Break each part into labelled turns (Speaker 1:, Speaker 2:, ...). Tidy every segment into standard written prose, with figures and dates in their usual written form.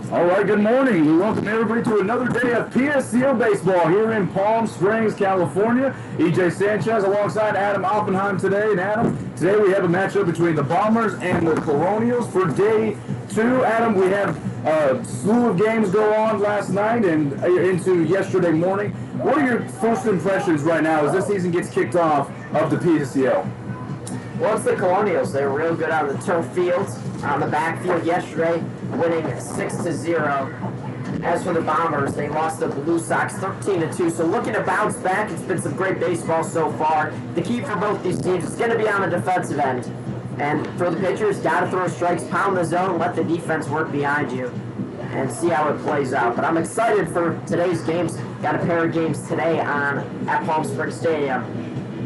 Speaker 1: All right, good morning. We welcome everybody to another day of PSCO baseball here in Palm Springs, California. EJ Sanchez alongside Adam Oppenheim today. And Adam, today we have a matchup between the Bombers and the Colonials for day 2. Adam, we have a slew of games go on last night and into yesterday morning. What are your first impressions right now as this season gets kicked off of the PSCO?
Speaker 2: Well, it's the Colonials. They were real good on the turf field, on the backfield yesterday, winning 6-0. As for the Bombers, they lost the Blue Sox 13-2. So looking to bounce back, it's been some great baseball so far. The key for both these teams is going to be on the defensive end. And for the pitchers, got to throw strikes, pound the zone, let the defense work behind you, and see how it plays out. But I'm excited for today's games. Got a pair of games today at Palm Springs Stadium,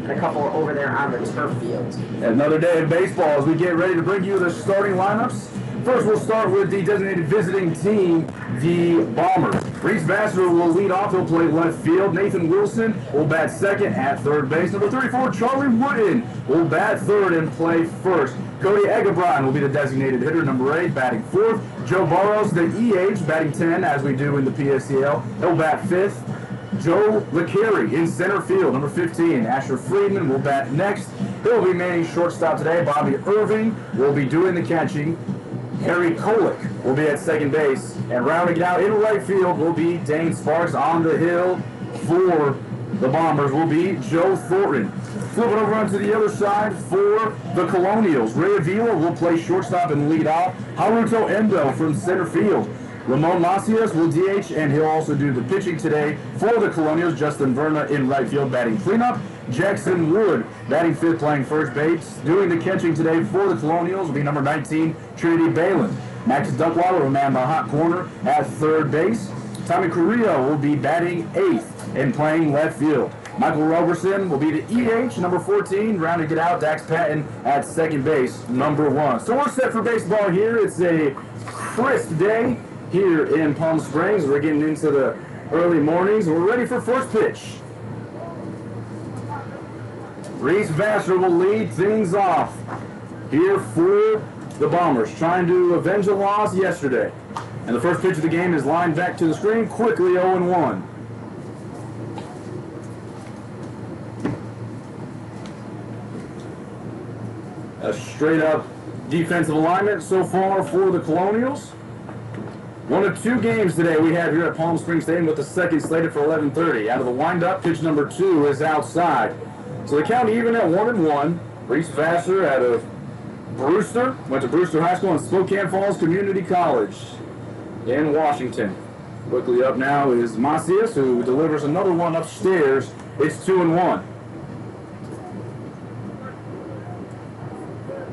Speaker 2: and a couple over there on the turf field.
Speaker 1: Another day of baseball as we get ready to bring you the starting lineups. First, we'll start with the designated visiting team, the Bombers. Reese Vassar will lead off. He'll play left field. Nathan Wilson will bat second at third base. Number 34, Charlie Wooden will bat third and play first. Cody Egebrine will be the designated hitter, number 8, batting fourth. Joe Baros, the EH, batting 10, as we do in the PSCL. He'll bat fifth. Joe LeCarry in center field, number 15. Asher Friedman will bat next. He'll be manning shortstop today. Bobby Irving will be doing the catching. Harry Kolick will be at second base. And rounding it out in right field will be Dane Sparks. On the hill for the Bombers will be Joe Thornton. Flipping over onto the other side for the Colonials. Ray Avila will play shortstop and lead off. Haruto Endo from center field. Ramon Macias will DH, and he'll also do the pitching today for the Colonials. Justin Verna in right field batting cleanup. Jackson Wood batting fifth, playing first base. Doing the catching today for the Colonials will be number 19, Trinity Balin. Max Duckwater will man the hot corner at third base. Tommy Carrillo will be batting eighth and playing left field. Michael Roberson will be the EH, number 14, rounding it out. Dax Patton at second base, number 1. So we're set for baseball here. It's a crisp day here in Palm Springs. We're getting into the early mornings. We're ready for first pitch. Reese Vassar will lead things off here for the Bombers, trying to avenge a loss yesterday. And the first pitch of the game is lined back to the screen, quickly 0-1. A straight-up defensive alignment so far for the Colonials. One of 2 games today we have here at Palm Springs Stadium, with the second slated for 11:30. Out of the windup, pitch number 2 is outside. So the count even at 1-1. Reese Vassar out of Brewster, went to Brewster High School and Spokane Falls Community College in Washington. Quickly up now is Macias, who delivers another one upstairs. It's 2-1.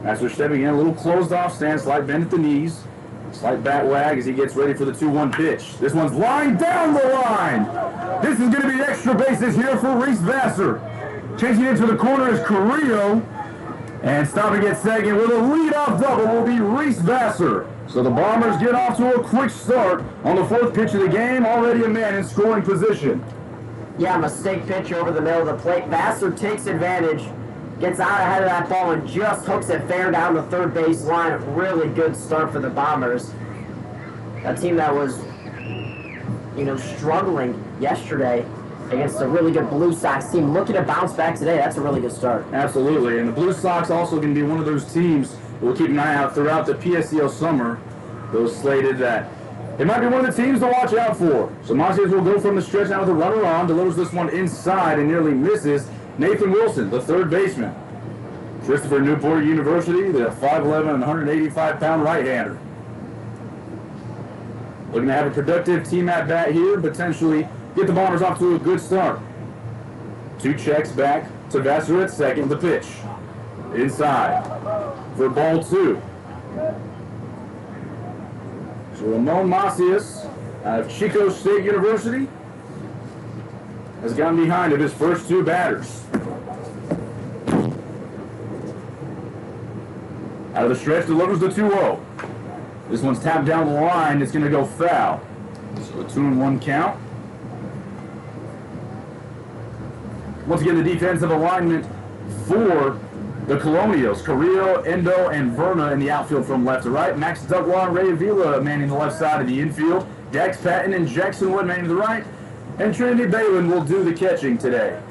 Speaker 1: Vassar stepping in, a little closed off stance, slight bend at the knees. Slight bat wag as he gets ready for the 2-1 pitch. This one's lined down the line. This is going to be extra bases here for Reese Vassar. Chasing into the corner is Carrillo. And stopping at second with a leadoff double will be Reese Vassar. So the Bombers get off to a quick start on the 4th pitch of the game. Already a man in scoring position.
Speaker 2: Yeah, mistake pitch over the middle of the plate. Vassar takes advantage, gets out ahead of that ball, and just hooks it fair down the third base line. Really good start for the Bombers. A team that was, struggling yesterday against a really good Blue Sox team. Looking to bounce back today, that's a really good start.
Speaker 1: Absolutely, and the Blue Sox also going to be one of those teams we'll keep an eye out throughout the PSCL summer. Those slated that it might be one of the teams to watch out for. So Macias will go from the stretch now with a runner on, delivers this one inside and nearly misses. Nathan Wilson, the third baseman. Christopher Newport University, the 5'11", and 185-pound right-hander. Looking to have a productive team at bat here, potentially get the Bombers off to a good start. 2 checks back to Vassar at second. The pitch inside for ball 2. So Ramon Macias out of Chico State University has gotten behind of his first 2 batters. Out of the stretch, delivers the 2-0. This one's tapped down the line. It's going to go foul. So a 2-1 count. Once again, the defensive alignment for The Colonials, Carrillo, Endo, and Verna in the outfield from left to right. Max Duckwater and Ray Avila manning the left side of the infield. Dax Patton and Jackson Wood manning the right. And Trinity Balin will do the catching today.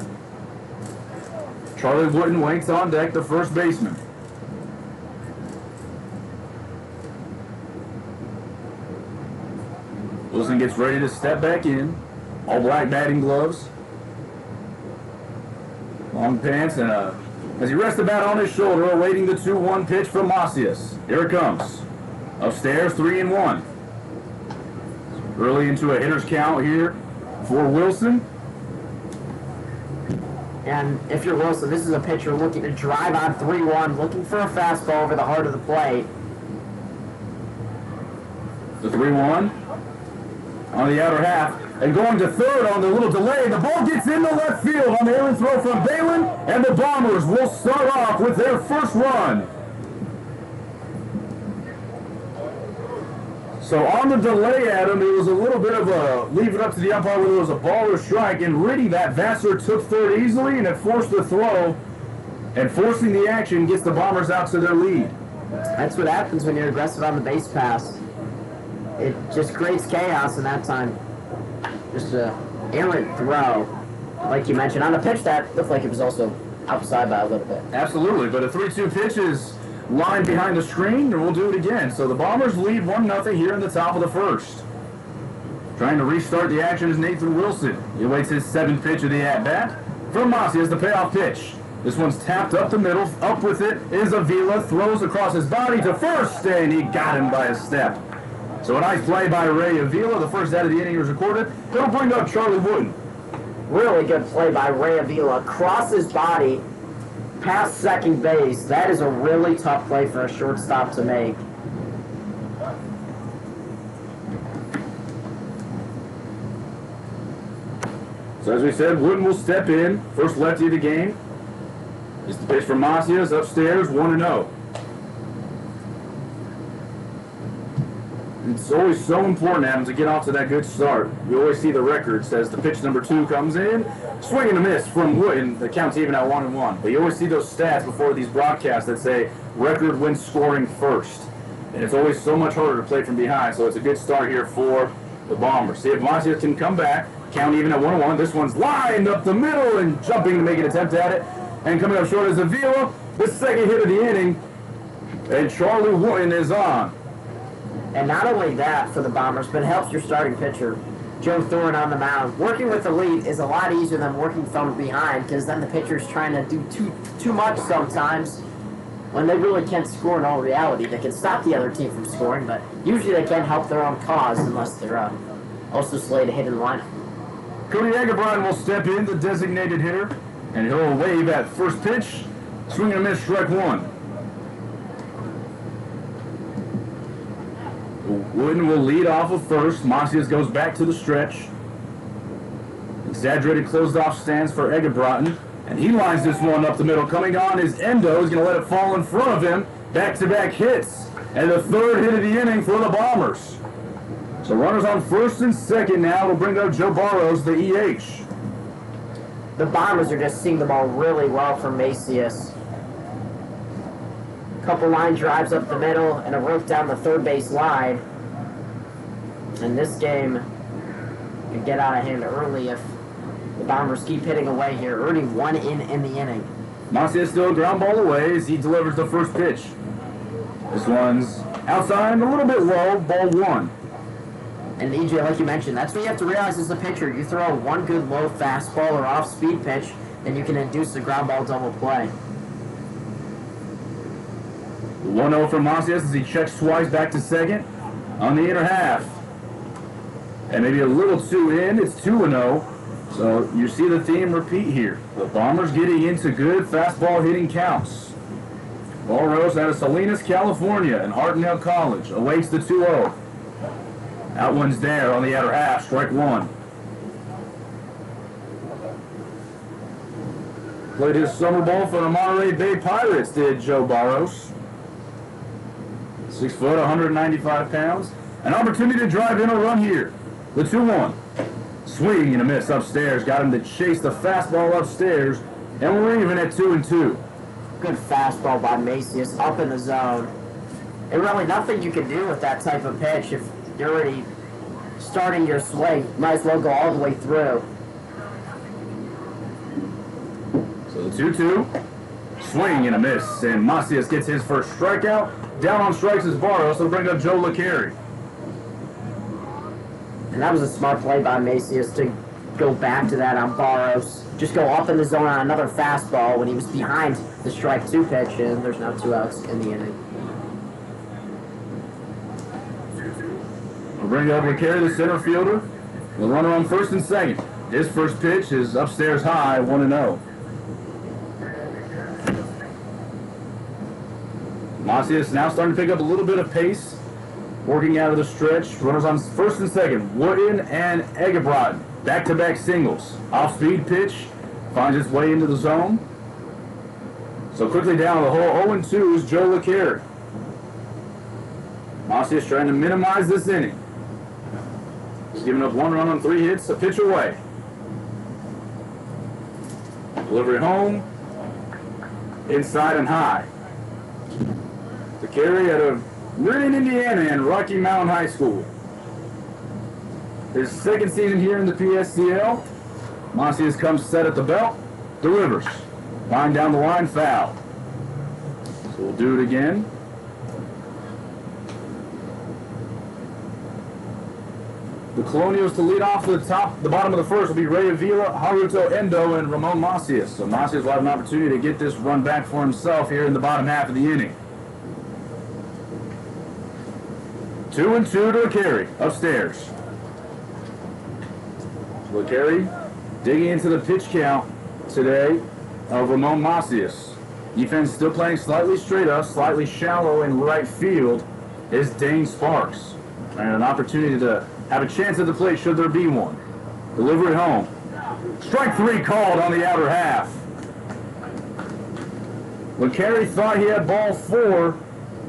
Speaker 1: Charlie Wooden waits on deck, the first baseman. Wilson gets ready to step back in. All black batting gloves. Long pants and as he rests the bat on his shoulder, awaiting the 2-1 pitch from Macias. Here it comes. Upstairs, 3-1. Early into a hitter's count here for Wilson.
Speaker 2: And if you're Wilson, this is a pitcher looking to drive on 3-1, looking for a fastball over the heart of the plate.
Speaker 1: The 3-1 on the outer half. And going to third on the little delay. The ball gets into left field on the errant throw from Balin. And the Bombers will start off with their first run. So on the delay, Adam, it was a little bit of a leave it up to the umpire whether it was a ball or strike. And reading that, Vassar took third easily and it forced the throw. And forcing the action gets the Bombers out to their lead.
Speaker 2: That's what happens when you're aggressive on the base pass. It just creates chaos in that time. Just an errant throw, like you mentioned, on a pitch that looked like it was also outside by a little bit.
Speaker 1: Absolutely, but a 3-2 pitch is lined behind the screen, and we'll do it again. So the Bombers lead 1-0 here in the top of the first. Trying to restart the action is Nathan Wilson. He awaits his 7th pitch of the at-bat. From Macias, the payoff pitch. This one's tapped up the middle. Up with it is Avila. Throws across his body to first, and he got him by a step. So a nice play by Ray Avila. The first out of the inning was recorded. It'll bring up Charlie Wooden.
Speaker 2: Really good play by Ray Avila. Across his body, past second base. That is a really tough play for a shortstop to make.
Speaker 1: So as we said, Wooden will step in. First lefty of the game. It's the pitch from Macias upstairs, 1-0. It's always so important, Adam, to get off to that good start. You always see the records as the pitch number 2 comes in. Swing and a miss from Wooden. The count's even at 1-1. But you always see those stats before these broadcasts that say record when scoring first. And it's always so much harder to play from behind. So it's a good start here for the Bombers. See if Macias can come back. Count even at 1-1. This one's lined up the middle and jumping to make an attempt at it. And coming up short is Avila. The second hit of the inning. And Charlie Wooden is on.
Speaker 2: And not only that for the Bombers, but it helps your starting pitcher, Joe Thorne, on the mound. Working with the lead is a lot easier than working from behind, because then the pitcher's trying to do too much sometimes when they really can't score in all reality. They can stop the other team from scoring, but usually they can't help their own cause unless they're also slated to hit in the lineup.
Speaker 1: Cody Egerbrand will step in, the designated hitter, and he'll wave at first pitch. Swing and a miss, strike 1. Wooden will lead off of first. Macias goes back to the stretch. Exaggerated closed-off stance for Egerbrotten. And he lines this one up the middle. Coming on is Endo. He's going to let it fall in front of him. Back-to-back hits. And the third hit of the inning for the Bombers. So runners on first and second now will bring up Joe Baros, the EH.
Speaker 2: The Bombers are just seeing the ball really well from Macias. Couple line drives up the middle and a rope down the third base line. And this game could get out of hand early if the Bombers keep hitting away here, earning 1 in the inning.
Speaker 1: Macias still a ground ball away as he delivers the first pitch. This one's outside, a little bit low, ball 1.
Speaker 2: And EJ, like you mentioned, that's what you have to realize as a pitcher. You throw one good low fastball or off-speed pitch, then you can induce a ground ball double play.
Speaker 1: 1-0 from Macias as he checks twice back to second on the inner half. And maybe a little too in, it's 2-0. So you see the theme repeat here. The Bombers getting into good fastball hitting counts. Baros out of Salinas, California, and Hartnell College awaits the 2-0. That one's there on the outer half, strike 1. Played his summer ball for the Monterey Bay Pirates, did Joe Baros. 6 foot, 195 pounds. An opportunity to drive in a run here. The 2-1. Swing and a miss upstairs. Got him to chase the fastball upstairs. And we're even at 2-2.
Speaker 2: Good fastball by Macias up in the zone. And really nothing you can do with that type of pitch if you're already starting your swing. Might as well go all the way through.
Speaker 1: So the 2-2. Swing and a miss, and Macias gets his first strikeout. Down on strikes is Baros. They'll bring up Joe LeCarry.
Speaker 2: And that was a smart play by Macias to go back to that on Baros. Just go up in the zone on another fastball when he was behind the strike 2 pitch, and there's now 2 outs in the inning.
Speaker 1: We'll bring up LeCarry, the center fielder. The runner on first and second. His first pitch is upstairs high, 1-0. Macias now starting to pick up a little bit of pace, working out of the stretch. Runners on first and second. Wooden and Egebrot, back-to-back singles. Off-speed pitch, finds its way into the zone. So quickly down the hole, 0-2 is Joe LeCarry. Macias trying to minimize this inning. He's giving up 1 run on 3 hits, a pitch away. Delivery home, inside and high. LeCarry out of Meridian, Indiana, and Rocky Mountain High School. His second season here in the PSCL. Macias comes set at the belt, delivers. Line down the line, foul. So we'll do it again. The Colonials to lead off the bottom of the first will be Ray Avila, Haruto Endo, and Ramon Macias. So Macias will have an opportunity to get this run back for himself here in the bottom half of the inning. 2-2 to LeCarry, upstairs. LeCarry digging into the pitch count today of Ramon Macias. Defense still playing slightly straight up, slightly shallow in right field is Dane Sparks. And an opportunity to have a chance at the plate should there be one. Delivery home. Strike 3 called on the outer half. LeCarry thought he had ball 4.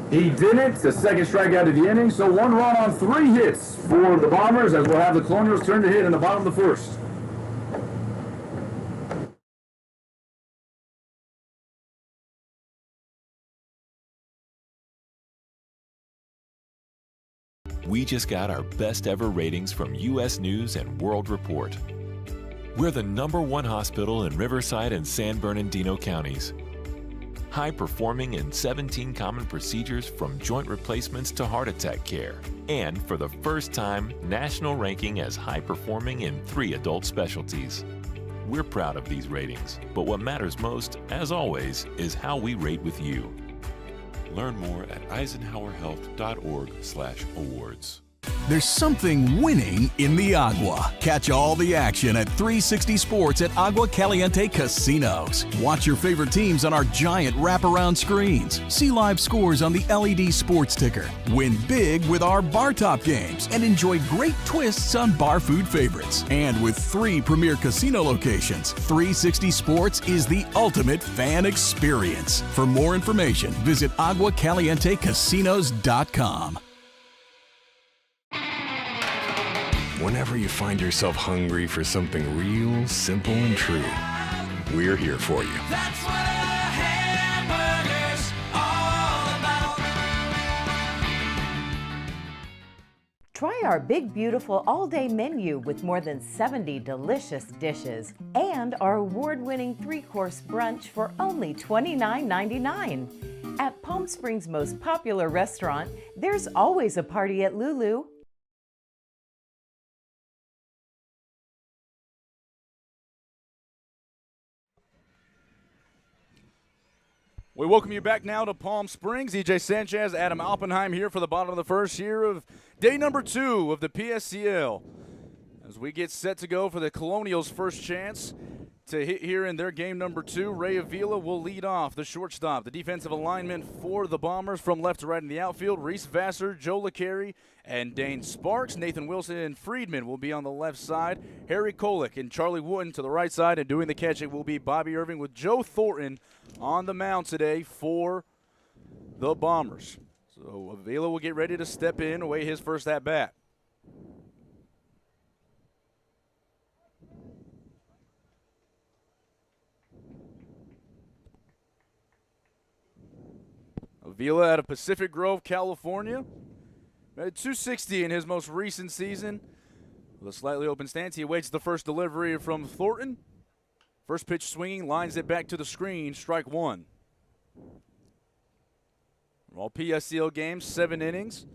Speaker 1: He didn't. The second strikeout of the inning. So 1 run on 3 hits for the Bombers as we'll have the Colonials turn to hit in the bottom of the first.
Speaker 3: We just got our best ever ratings from U.S. News and World Report. We're the #1 hospital in Riverside and San Bernardino counties. High performing in 17 common procedures from joint replacements to heart attack care. And for the first time, national ranking as high performing in 3 adult specialties. We're proud of these ratings, but what matters most, as always, is how we rate with you. Learn more at eisenhowerhealth.org/awards.
Speaker 4: There's something winning in the Agua. Catch all the action at 360 Sports at Agua Caliente Casinos. Watch your favorite teams on our giant wraparound screens. See live scores on the LED sports ticker. Win big with our bar top games and enjoy great twists on bar food favorites. And with 3 premier casino locations, 360 Sports is the ultimate fan experience. For more information, visit aguacalientecasinos.com.
Speaker 5: Whenever you find yourself hungry for something real, simple, and true, we're here for you.
Speaker 6: That's what a hamburger's all about.
Speaker 7: Try our big, beautiful all-day menu with more than 70 delicious dishes and our award-winning 3-course brunch for only $29.99. At Palm Springs' most popular restaurant, there's always a party at Lulu.
Speaker 8: We welcome you back now to Palm Springs. EJ Sanchez, Adam Oppenheim here for the bottom of the first here of day number 2 of the PSCL. As we get set to go for the Colonials' first chance to hit here in their game number 2, Ray Avila will lead off, the shortstop. The defensive alignment for the Bombers from left to right in the outfield, Reese Vassar, Joe LeCarry, and Dane Sparks. Nathan Wilson and Friedman will be on the left side. Harry Kolick and Charlie Wooden to the right side, and doing the catching will be Bobby Irving with Joe Thornton on the mound today for the Bombers. So Avila will get ready to step in, away his first at-bat. Avila out of Pacific Grove, California. At 260 in his most recent season. With a slightly open stance, he awaits the first delivery from Thornton. First pitch swinging, lines it back to the screen, strike one. All PSCL games, 7 innings.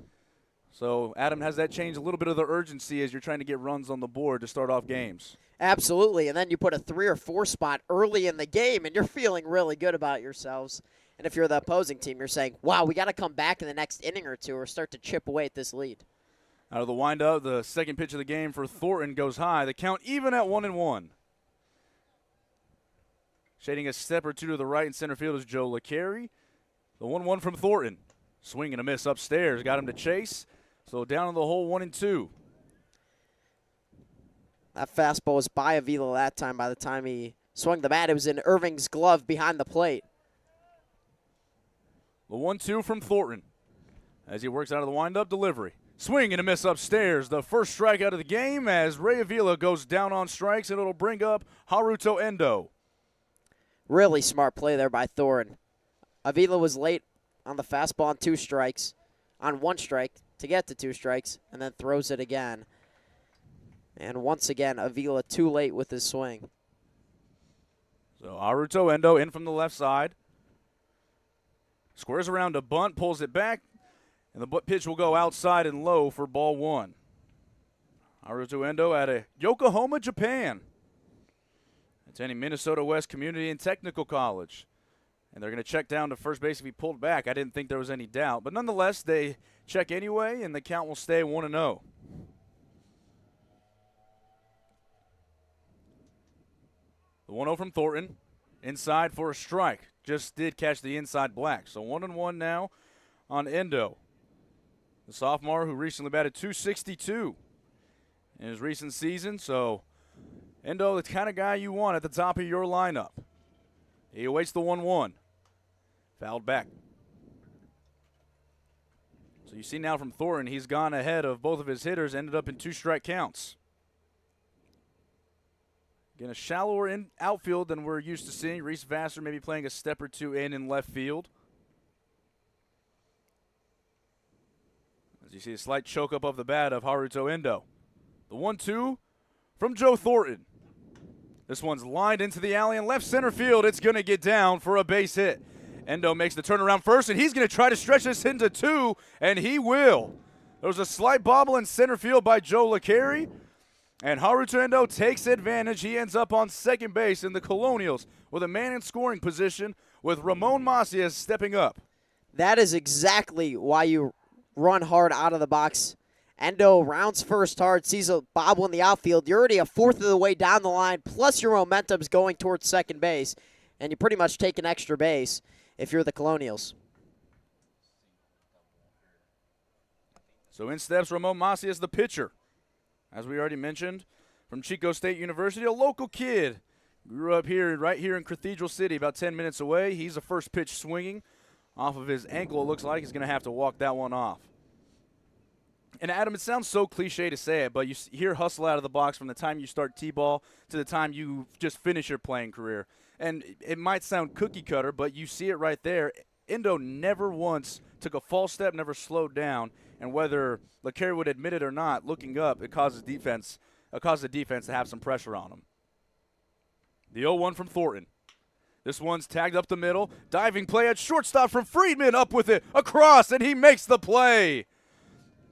Speaker 8: So Adam, has that changed a little bit of the urgency as you're trying to get runs on the board to start off games?
Speaker 9: Absolutely, and then you put a 3 or 4 spot early in the game, and you're feeling really good about yourselves. And if you're the opposing team, you're saying, wow, we got to come back in the next inning or two or start to chip away at this lead.
Speaker 8: Out of the windup, the second pitch of the game for Thornton goes high. The count even at 1-1. Shading a step or two to the right in center field is Joe LeCarry. The 1-1 from Thornton. Swing and a miss upstairs. Got him to chase. So down in the hole, 1-2.
Speaker 9: That fastball was by Avila that time. By the time he swung the bat, it was in Irving's glove behind the plate.
Speaker 8: The 1-2 from Thornton as he works out of the windup delivery. Swing and a miss upstairs. The first strikeout of the game as Ray Avila goes down on strikes, and it'll bring up Haruto Endo.
Speaker 9: Really smart play there by Thornton. Avila was late on the fastball on 2 strikes, on 1 strike to get to 2 strikes, and then throws it again. And once again, Avila too late with his swing.
Speaker 8: So Haruto Endo in from the left side. Squares around a bunt, pulls it back, and the pitch will go outside and low for ball 1. Haruto Endo out of Yokohama, Japan. Attending Minnesota West Community and Technical College. And they're going to check down to first base if he pulled back. I didn't think there was any doubt. But nonetheless, they check anyway, and the count will stay 1-0. The 1-0 from Thornton. Inside for a strike. Just did catch the inside black. So 1-1 now on Endo. The sophomore who recently batted .262 in his recent season. So Endo, the kind of guy you want at the top of your lineup. He awaits the 1-1. Fouled back. So you see now from Thornton, he's gone ahead of both of his hitters, ended up in 2 strike counts. Again, a shallower outfield than we're used to seeing. Reese Vassar maybe playing a step or 2 in left field. As you see a slight choke up of the bat of Haruto Endo. The 1-2 from Joe Thornton. This one's lined into the alley in left center field. It's going to get down for a base hit. Endo makes the turnaround first, and he's going to try to stretch this into 2, and he will. There was a slight bobble in center field by Joe LeCarry, and Haruto Endo takes advantage. He ends up on second base in the Colonials with a man in scoring position with Ramon Macias stepping up.
Speaker 9: That is exactly why you run hard out of the box. Endo rounds first hard, sees a bobble in the outfield. You're already a fourth of the way down the line, plus your momentum's going towards second base, and you pretty much take an extra base if you're the Colonials.
Speaker 8: So in steps Ramon Macias, the pitcher. As we already mentioned, from Chico State University, a local kid. Grew up here, right here in Cathedral City, about 10 minutes away. He's a first pitch swinging off of his ankle. It looks like he's going to have to walk that one off. And Adam, it sounds so cliche to say it, but you hear hustle out of the box from the time you start T-ball to the time you just finish your playing career. And it might sound cookie cutter, but you see it right there. Endo never once took a false step, never slowed down. And whether LeCarry would admit it or not, looking up, it causes the defense to have some pressure on him. The 0-1 from Thornton. This one's tagged up the middle. Diving play at shortstop from Friedman, up with it, across, and he makes the play.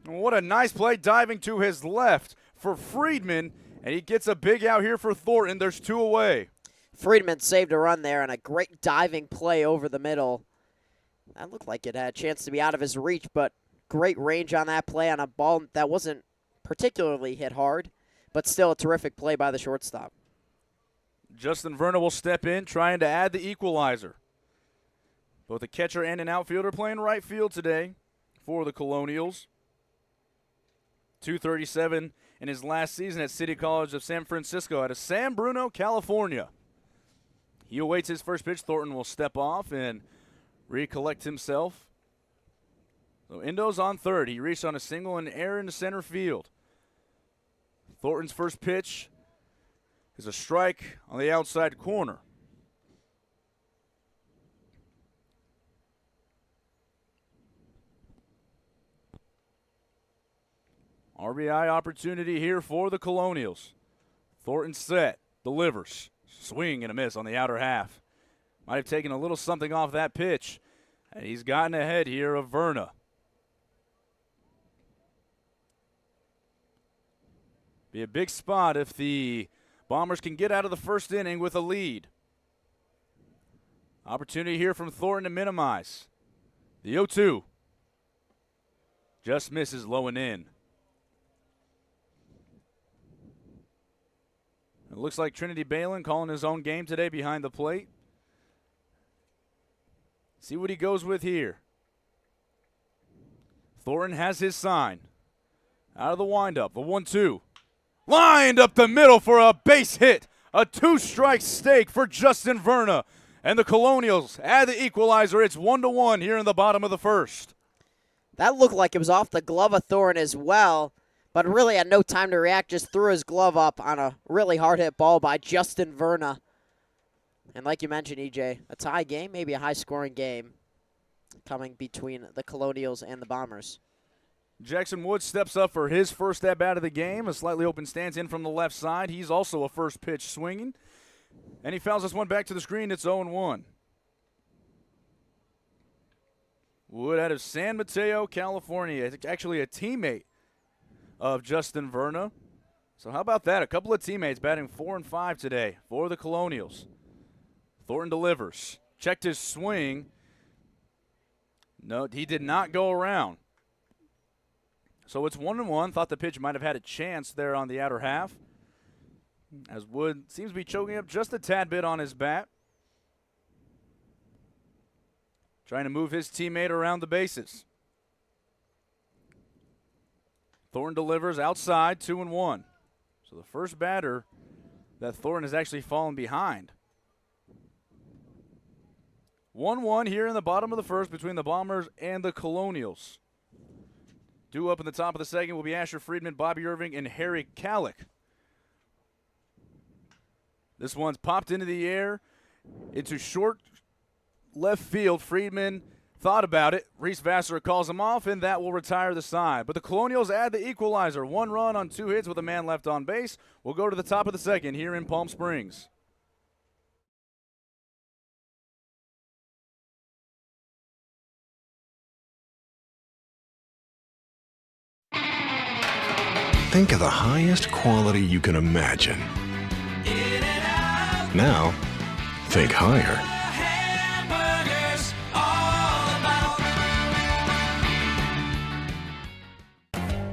Speaker 8: What a nice play diving to his left for Friedman, and he gets a big out here for Thornton. There's 2 away.
Speaker 9: Friedman saved a run there and a great diving play over the middle. That looked like it had a chance to be out of his reach, but great range on that play on a ball that wasn't particularly hit hard, but still a terrific play by the shortstop.
Speaker 8: Justin Verna will step in, trying to add the equalizer. Both a catcher and an outfielder playing right field today for the Colonials. 237 in his last season at City College of San Francisco out of San Bruno, California. He awaits his first pitch. Thornton will step off and recollect himself. So Endo's on third. He reached on a single and error into center field. Thornton's first pitch is a strike on the outside corner. RBI opportunity here for the Colonials. Thornton set, delivers, swing and a miss on the outer half. Might have taken a little something off that pitch, and he's gotten ahead here of Verna. Be a big spot if the Bombers can get out of the first inning with a lead. Opportunity here from Thornton to minimize. The 0-2. Just misses low and in. It looks like Trinity Balin calling his own game today behind the plate. See what he goes with here. Thornton has his sign. Out of the windup, the 1-2. Lined up the middle for a base hit. A two-strike stake for Justin Verna. And the Colonials add the equalizer. It's 1-1 here in the bottom of the first.
Speaker 9: That looked like it was off the glove of Thornton as well, but really had no time to react, just threw his glove up on a really hard-hit ball by Justin Verna. And like you mentioned, EJ, a tie game, maybe a high-scoring game coming between the Colonials and the Bombers.
Speaker 8: Jackson Woods steps up for his first at-bat of the game. A slightly open stance in from the left side. He's also a first pitch swinging. And he fouls this one back to the screen. It's 0-1. Wood out of San Mateo, California. Actually a teammate of Justin Verna. So how about that? A couple of teammates batting 4 and 5 today for the Colonials. Thornton delivers. Checked his swing. No, he did not go around. So it's 1-1. Thought the pitch might have had a chance there on the outer half, as Wood seems to be choking up just a tad bit on his bat. Trying to move his teammate around the bases. Thornton delivers outside, 2-1. So the first batter that Thornton has actually fallen behind. 1-1 here in the bottom of the first between the Bombers and the Colonials. Due up in the top of the second will be Asher Friedman, Bobby Irving, and Harry Kallick. This one's popped into the air, into short left field. Friedman thought about it. Reese Vassar calls him off, and that will retire the side. But the Colonials add the equalizer. 1 run on 2 hits with a man left on base. We'll go to the top of the second here in Palm Springs.
Speaker 5: Think of the highest quality you can imagine. Now, think higher.
Speaker 6: Hamburgers, all about.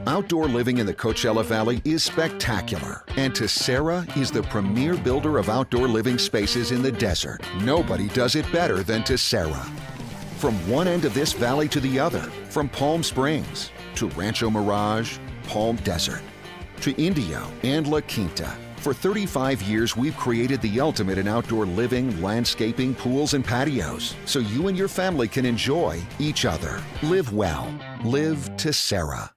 Speaker 10: Outdoor living in the Coachella Valley is spectacular, and Tessera is the premier builder of outdoor living spaces in the desert. Nobody does it better than Tessera. From one end of this valley to the other, from Palm Springs to Rancho Mirage, Palm Desert, to Indio and La Quinta. For 35 years, we've created the ultimate in outdoor living, landscaping, pools, and patios, so you and your family can enjoy each other. Live well. Live Tessera.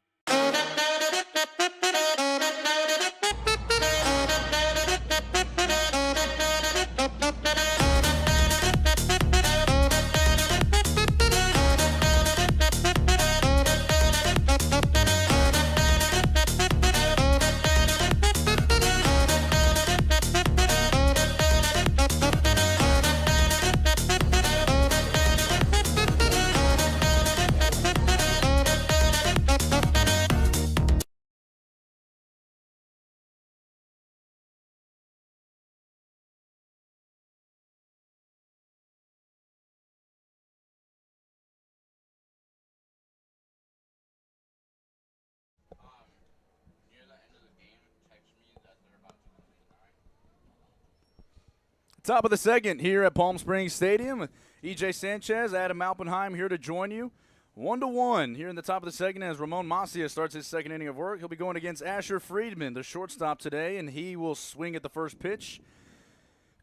Speaker 8: Top of the second here at Palm Springs Stadium. EJ Sanchez, Adam Alpenheim here to join you. 1-1 here in the top of the second as Ramon Macia starts his second inning of work. He'll be going against Asher Friedman, the shortstop today, and he will swing at the first pitch.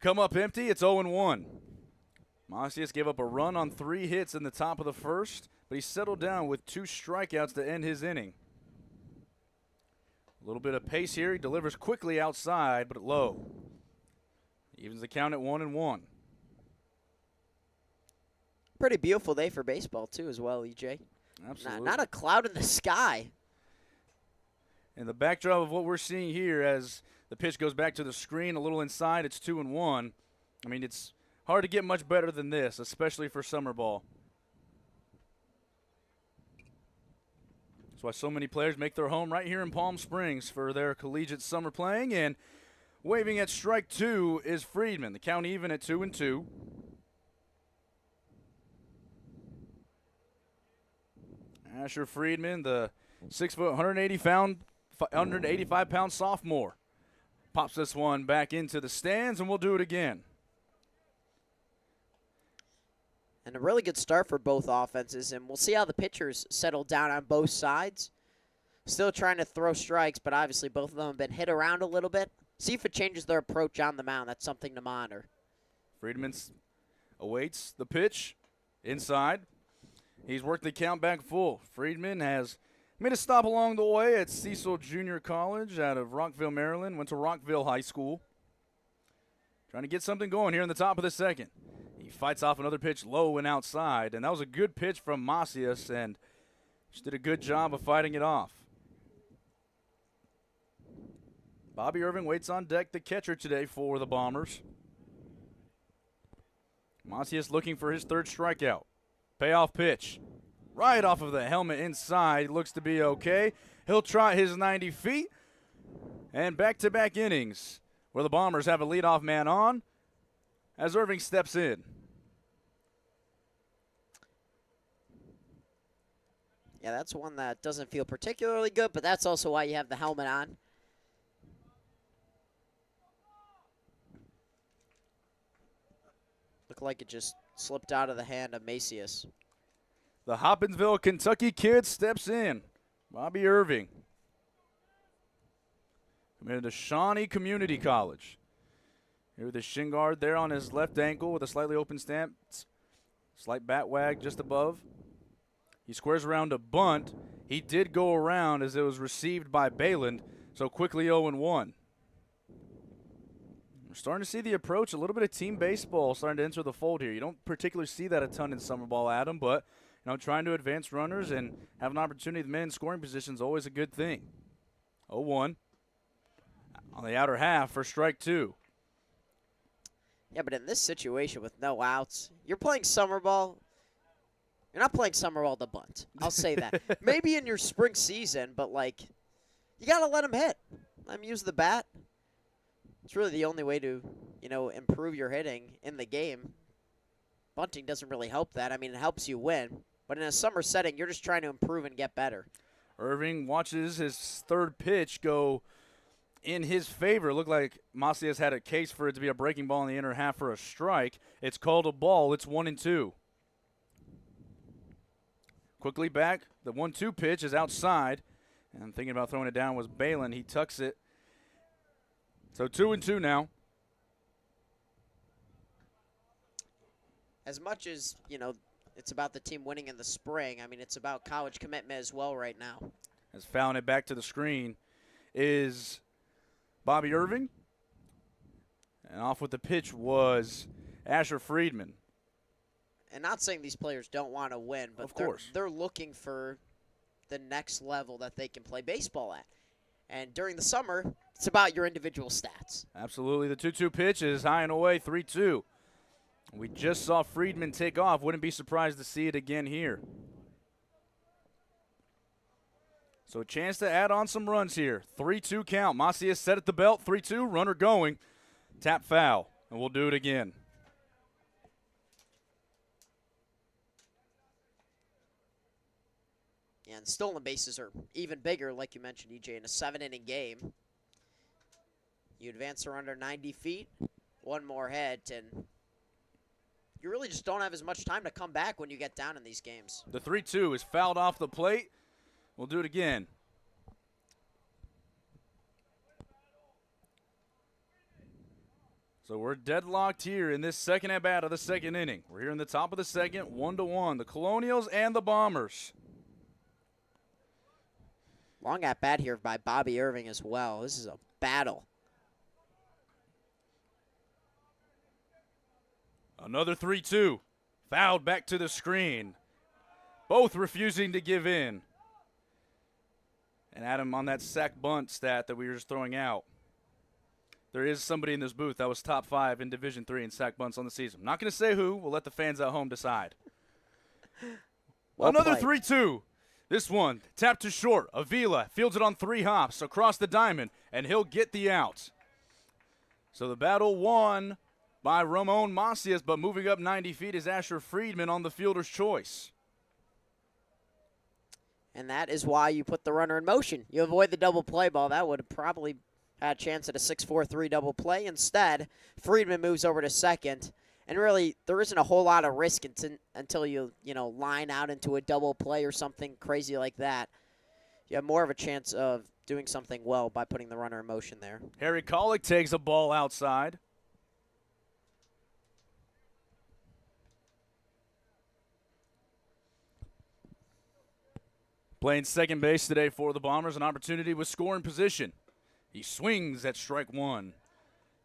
Speaker 8: Come up empty. It's 0-1. Macias gave up a run on 3 hits in the top of the first, but he settled down with 2 strikeouts to end his inning. A little bit of pace here. He delivers quickly outside, but low. Evens the count at 1-1.
Speaker 9: Pretty beautiful day for baseball, too, as well, EJ.
Speaker 8: Absolutely.
Speaker 9: Not a cloud in the sky.
Speaker 8: And the backdrop of what we're seeing here as the pitch goes back to the screen, a little inside, it's 2-1. I mean, it's hard to get much better than this, especially for summer ball. That's why so many players make their home right here in Palm Springs for their collegiate summer playing. And waving at strike 2 is Friedman. The count even at 2-2. Asher Friedman, the 6 foot, 185-pound sophomore, pops this one back into the stands, and we'll do it again.
Speaker 9: And a really good start for both offenses, and we'll see how the pitchers settle down on both sides. Still trying to throw strikes, but obviously both of them have been hit around a little bit. See if it changes their approach on the mound. That's something to monitor.
Speaker 8: Friedman awaits the pitch inside. He's worked the count back full. Friedman has made a stop along the way at Cecil Junior College out of Rockville, Maryland. Went to Rockville High School. Trying to get something going here in the top of the second. He fights off another pitch low and outside, and that was a good pitch from Macias, and just did a good job of fighting it off. Bobby Irving waits on deck, the catcher today for the Bombers. Macias looking for his third strikeout. Payoff pitch. Right off of the helmet inside. Looks to be okay. He'll trot his 90 feet. And back-to-back innings where the Bombers have a leadoff man on as Irving steps in.
Speaker 9: Yeah, that's one that doesn't feel particularly good, but that's also why you have the helmet on. Looked like it just slipped out of the hand of Macias.
Speaker 8: The Hopkinsville, Kentucky kid steps in. Bobby Irving. Committed to Shawnee Community College. Here with his shin guard there on his left ankle with a slightly open stance. Slight bat wag just above. He squares around a bunt. He did go around as it was received by Bayland, so quickly 0-1. We're starting to see the approach, a little bit of team baseball starting to enter the fold here. You don't particularly see that a ton in summer ball, Adam, but trying to advance runners and have an opportunity with men in scoring position is always a good thing. 0-1 on the outer half for strike 2.
Speaker 9: Yeah, but in this situation with no outs, you're playing summer ball. You're not playing summer ball to bunt. I'll say that. Maybe in your spring season, but, you got to let him hit. Let him use the bat. It's really the only way to, improve your hitting in the game. Bunting doesn't really help that. I mean, it helps you win. But in a summer setting, you're just trying to improve and get better.
Speaker 8: Irving watches his third pitch go in his favor. Looked like Macias had a case for it to be a breaking ball in the inner half for a strike. It's called a ball. It's 1-2. Quickly back. The 1-2 pitch is outside. And thinking about throwing it down was Balin. He tucks it. So 2-2 now.
Speaker 9: As much as, it's about the team winning in the spring, I mean, it's about college commitment as well right now.
Speaker 8: As fouling it back to the screen is Bobby Irving. And off with the pitch was Asher Friedman.
Speaker 9: And not saying these players don't want to win, but
Speaker 8: of course
Speaker 9: they're looking for the next level that they can play baseball at. And during the summer, it's about your individual stats.
Speaker 8: Absolutely. The 2-2 pitch is high and away, 3-2. We just saw Friedman take off. Wouldn't be surprised to see it again here. So a chance to add on some runs here. 3-2 count. Macias set at the belt, 3-2, runner going. Tap foul, and we'll do it again.
Speaker 9: Yeah, and stolen bases are even bigger, like you mentioned, EJ, in a 7-inning game. You advance or under 90 feet, one more hit, and you really just don't have as much time to come back when you get down in these games.
Speaker 8: The 3-2 is fouled off the plate. We'll do it again. So we're deadlocked here in this second at-bat of the second inning. We're here in the top of the second, 1-1. The Colonials and the Bombers.
Speaker 9: Long at-bat here by Bobby Irving as well. This is a battle.
Speaker 8: Another 3-2. Fouled back to the screen. Both refusing to give in. And Adam, on that sack bunt stat that we were just throwing out, there is somebody in this booth that was top 5 in Division III in sack bunts on the season. I'm not going to say who. We'll let the fans at home decide.
Speaker 9: Well
Speaker 8: Another
Speaker 9: played.
Speaker 8: 3-2. This one, tapped to short. Avila fields it on 3 hops across the diamond, and he'll get the out. So the battle won by Ramon Macias, but moving up 90 feet is Asher Friedman on the fielder's choice.
Speaker 9: And that is why you put the runner in motion. You avoid the double play ball. That would have probably had a chance at a 6-4-3 double play. Instead, Friedman moves over to second. And really, there isn't a whole lot of risk until you line out into a double play or something crazy like that. You have more of a chance of doing something well by putting the runner in motion there.
Speaker 8: Harry Kollick takes a ball outside. Playing second base today for the Bombers, an opportunity with scoring position. He swings at strike 1.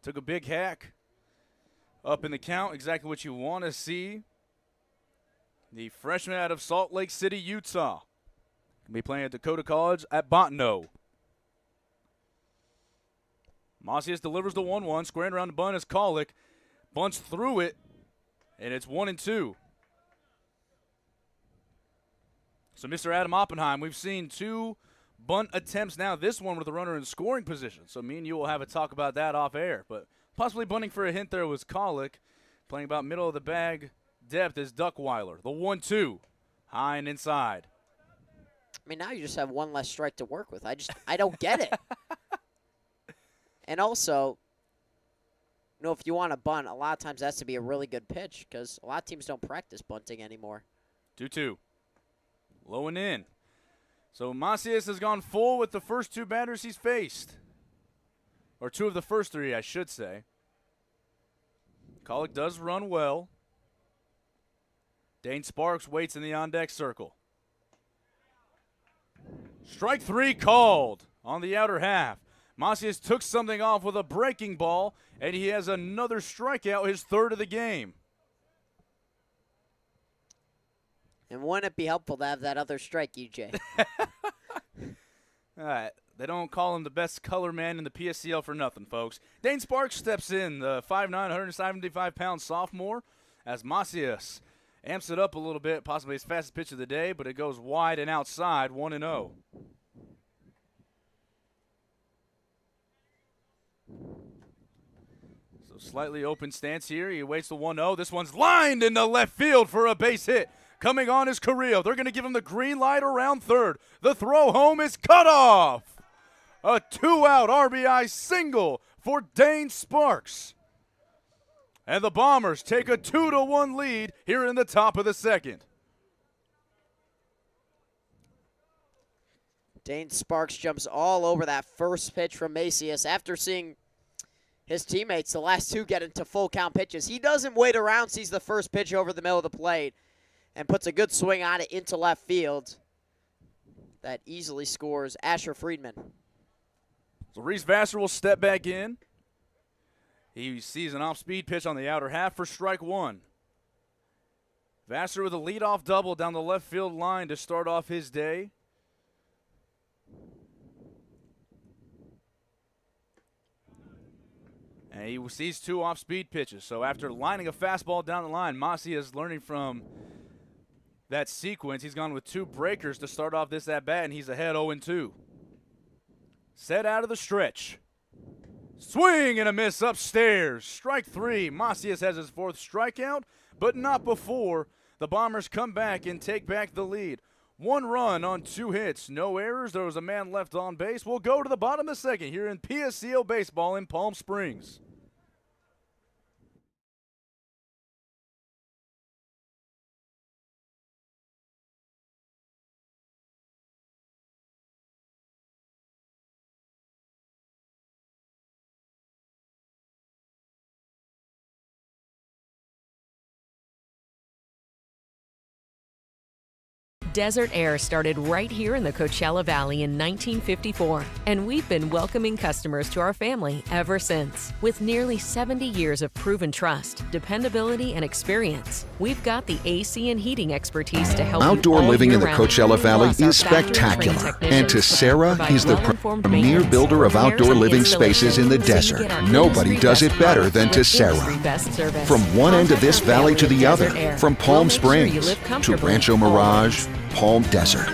Speaker 8: Took a big hack. Up in the count, exactly what you want to see. The freshman out of Salt Lake City, Utah. Going to be playing at Dakota College at Bottineau. Macias delivers the 1-1. Squaring around the bunt is Kollick. Bunts through it, and it's 1-2. So Mr. Adam Oppenheim, we've seen 2 bunt attempts now. This one with the runner in scoring position. So me and you will have a talk about that off air. But possibly bunting for a hint there was Kollick. Playing about middle of the bag depth is Duckweiler. The 1-2, high and inside.
Speaker 9: I mean, now you just have one less strike to work with. I don't get it. And also, if you want to bunt, a lot of times that has to be a really good pitch because a lot of teams don't practice bunting anymore.
Speaker 8: 2-2. Low and in. So Macias has gone full with the first 2 batters he's faced. Or 2 of the first 3, I should say. Kollick does run well. Dane Sparks waits in the on-deck circle. Strike 3 called on the outer half. Macias took something off with a breaking ball, and he has another strikeout, his 3rd of the game.
Speaker 9: And wouldn't it be helpful to have that other strike, EJ?
Speaker 8: All right. They don't call him the best color man in the PSCL for nothing, folks. Dane Sparks steps in, the 5'9", 175-pound sophomore, as Macias amps it up a little bit, possibly his fastest pitch of the day, but it goes wide and outside, 1-0. So slightly open stance here. He awaits the 1-0. This one's lined into left field for a base hit. Coming on is Carrillo. They're going to give him the green light around third. The throw home is cut off. A 2-out RBI single for Dane Sparks. And the Bombers take a 2-1 lead here in the top of the second.
Speaker 9: Dane Sparks jumps all over that first pitch from Macias after seeing his teammates, the last 2, get into full count pitches. He doesn't wait around, sees the first pitch over the middle of the plate, and puts a good swing on it into left field. That easily scores Asher Friedman.
Speaker 8: So Reese Vassar will step back in. He sees an off-speed pitch on the outer half for strike 1. Vassar with a leadoff double down the left field line to start off his day. And he sees 2 off-speed pitches. So after lining a fastball down the line, Macias learning from that sequence. He's gone with 2 breakers to start off this at-bat, and he's ahead 0-2. Set out of the stretch. Swing and a miss upstairs. Strike 3. Macias has his 4th strikeout, but not before the Bombers come back and take back the lead. 1 run on 2 hits. No errors. There was a man left on base. We'll go to the bottom of the second here in PSCO baseball in Palm Springs.
Speaker 11: Desert Air started right here in the Coachella Valley in 1954, and we've been welcoming customers to our family ever since. With nearly 70 years of proven trust, dependability, and experience, we've got the AC and heating expertise to help
Speaker 10: Outdoor
Speaker 11: you all
Speaker 10: living
Speaker 11: year
Speaker 10: in the
Speaker 11: round.
Speaker 10: Coachella Valley
Speaker 11: Plus, our
Speaker 10: is
Speaker 11: factory-trained
Speaker 10: spectacular.
Speaker 11: technicians
Speaker 10: And Tessera
Speaker 11: provide
Speaker 10: is the
Speaker 11: well-informed
Speaker 10: premier
Speaker 11: maintenance,
Speaker 10: builder of
Speaker 11: repairs,
Speaker 10: outdoor
Speaker 11: and
Speaker 10: living spaces in the
Speaker 11: installation, so you
Speaker 10: desert.
Speaker 11: get our
Speaker 10: Nobody
Speaker 11: industry
Speaker 10: does it
Speaker 11: best
Speaker 10: better
Speaker 11: products
Speaker 10: than
Speaker 11: with industry
Speaker 10: Tessera.
Speaker 11: best service.
Speaker 10: From one end of this
Speaker 11: Contact our
Speaker 10: valley to
Speaker 11: family
Speaker 10: the
Speaker 11: at
Speaker 10: other,
Speaker 11: Desert Air.
Speaker 10: from
Speaker 11: We'll
Speaker 10: Palm
Speaker 11: make sure you
Speaker 10: Springs
Speaker 11: live
Speaker 10: to
Speaker 11: comfortably
Speaker 10: Rancho Mirage, Palm Desert,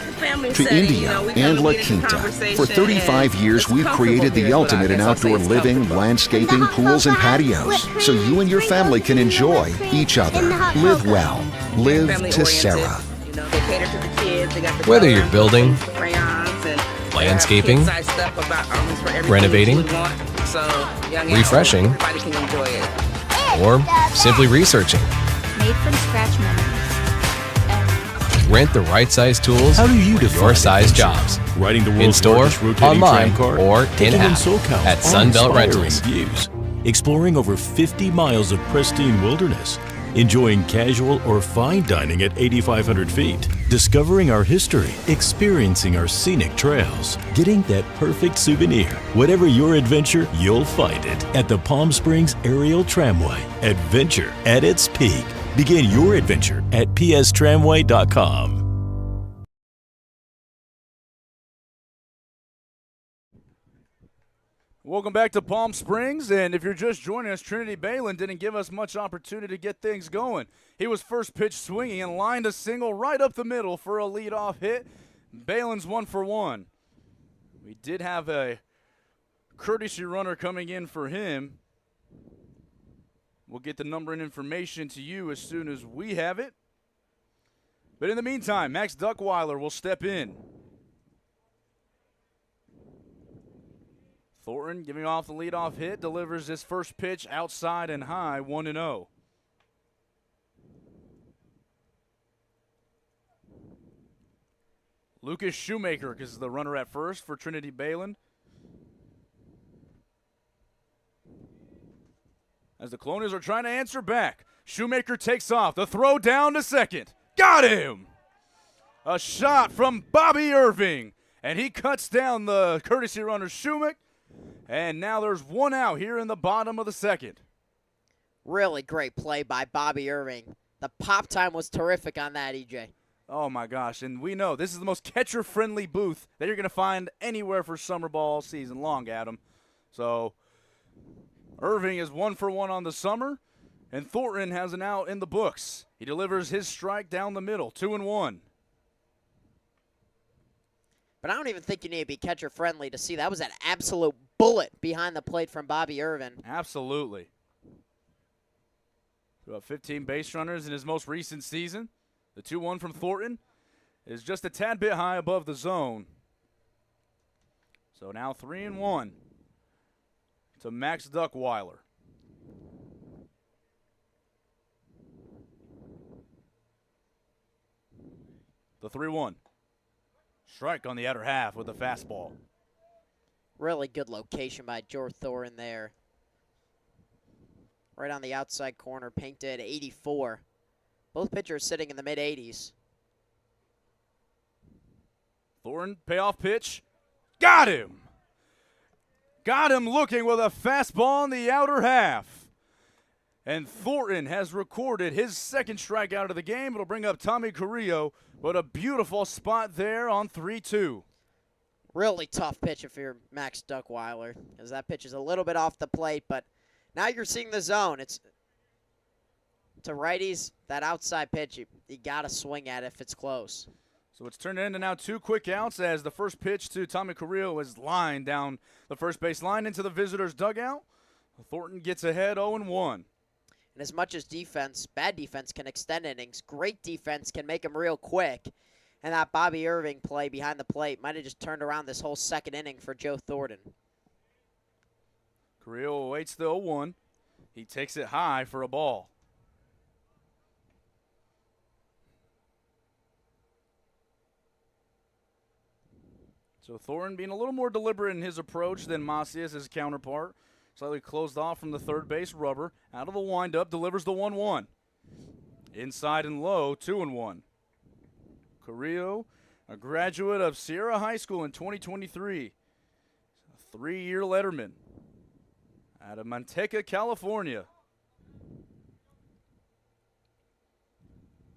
Speaker 10: to Indio and La Quinta. For 35 years, we've created the ultimate in outdoor living, landscaping, pools, and patios, so you and your family can enjoy each other. Live well. Live Tessera.
Speaker 12: Whether you're building, landscaping, renovating, refreshing, or simply researching,
Speaker 13: Made from scratch memories.
Speaker 12: rent the right size tools
Speaker 14: How do you
Speaker 12: for
Speaker 14: define
Speaker 12: your size
Speaker 14: adventure?
Speaker 12: jobs.
Speaker 14: Riding the
Speaker 12: In
Speaker 14: world's
Speaker 12: store,
Speaker 14: largest rotating
Speaker 12: online,
Speaker 14: tram car,
Speaker 12: or
Speaker 14: taking
Speaker 12: in-app
Speaker 14: SoCal's
Speaker 12: at Sunbelt
Speaker 14: awe-inspiring
Speaker 12: Rentals.
Speaker 14: views, exploring over 50 miles of pristine wilderness, enjoying casual or fine dining at 8,500 feet, discovering our history, experiencing our scenic trails, getting that perfect souvenir. Whatever your adventure, you'll find it at the Palm Springs Aerial Tramway. Adventure at its peak. Begin your adventure at pstramway.com.
Speaker 8: Welcome back to Palm Springs, and if you're just joining us, Trinity Balin didn't give us much opportunity to get things going. He was first pitch swinging and lined a single right up the middle for a leadoff hit. Balin's 1 for 1. We did have a courtesy runner coming in for him. We'll get the number and information to you as soon as we have it. But in the meantime, Max Duckweiler will step in. Thornton giving off the leadoff hit, delivers his first pitch outside and high, 1-0. Lucas Shoemaker is the runner at first for Trinity Balin. As the Colonials are trying to answer back, Shoemaker takes off. The throw down to second. Got him! A shot from Bobby Irving, and he cuts down the courtesy runner Shoemaker. And now there's one out here in the bottom of the second.
Speaker 9: Really great play by Bobby Irving. The pop time was terrific on that, EJ.
Speaker 8: Oh, my gosh. And we know this is the most catcher-friendly booth that you're going to find anywhere for summer ball all season long, Adam. So Irving is 1 for 1 on the summer, and Thornton has an out in the books. He delivers his strike down the middle, 2-1.
Speaker 9: But I don't even think you need to be catcher-friendly to see that was an absolute bullet behind the plate from Bobby Irvin.
Speaker 8: Absolutely. About 15 base runners in his most recent season. The 2-1 from Thornton is just a tad bit high above the zone. So now 3-1 to Max Duckweiler. The 3-1. Strike on the outer half with a fastball.
Speaker 9: Really good location by George Thornton there. Right on the outside corner, painted 84. Both pitchers sitting in the mid-80s.
Speaker 8: Thornton, payoff pitch. Got him! Got him looking with a fastball on the outer half. And Thornton has recorded his second strikeout of the game. It'll bring up Tommy Carrillo, but a beautiful spot there on 3-2.
Speaker 9: Really tough pitch if you're Max Duckweiler, because that pitch is a little bit off the plate, but now you're seeing the zone. It's to righties, that outside pitch, you got to swing at it if it's close.
Speaker 8: So it's turned into now 2 quick outs as the first pitch to Tommy Carrillo is lined down the first base line into the visitor's dugout. Thornton gets ahead 0-1.
Speaker 9: And as much as defense, bad defense can extend innings, great defense can make them real quick. And that Bobby Irving play behind the plate might have just turned around this whole second inning for Joe Thornton.
Speaker 8: Carrillo awaits the 0-1. He takes it high for a ball. So Thornton being a little more deliberate in his approach than Macias, his counterpart. Slightly closed off from the third base rubber. Out of the windup, delivers the 1-1. Inside and low, 2-1. Carrillo, a graduate of Sierra High School in 2023. A 3-year letterman out of Manteca, California.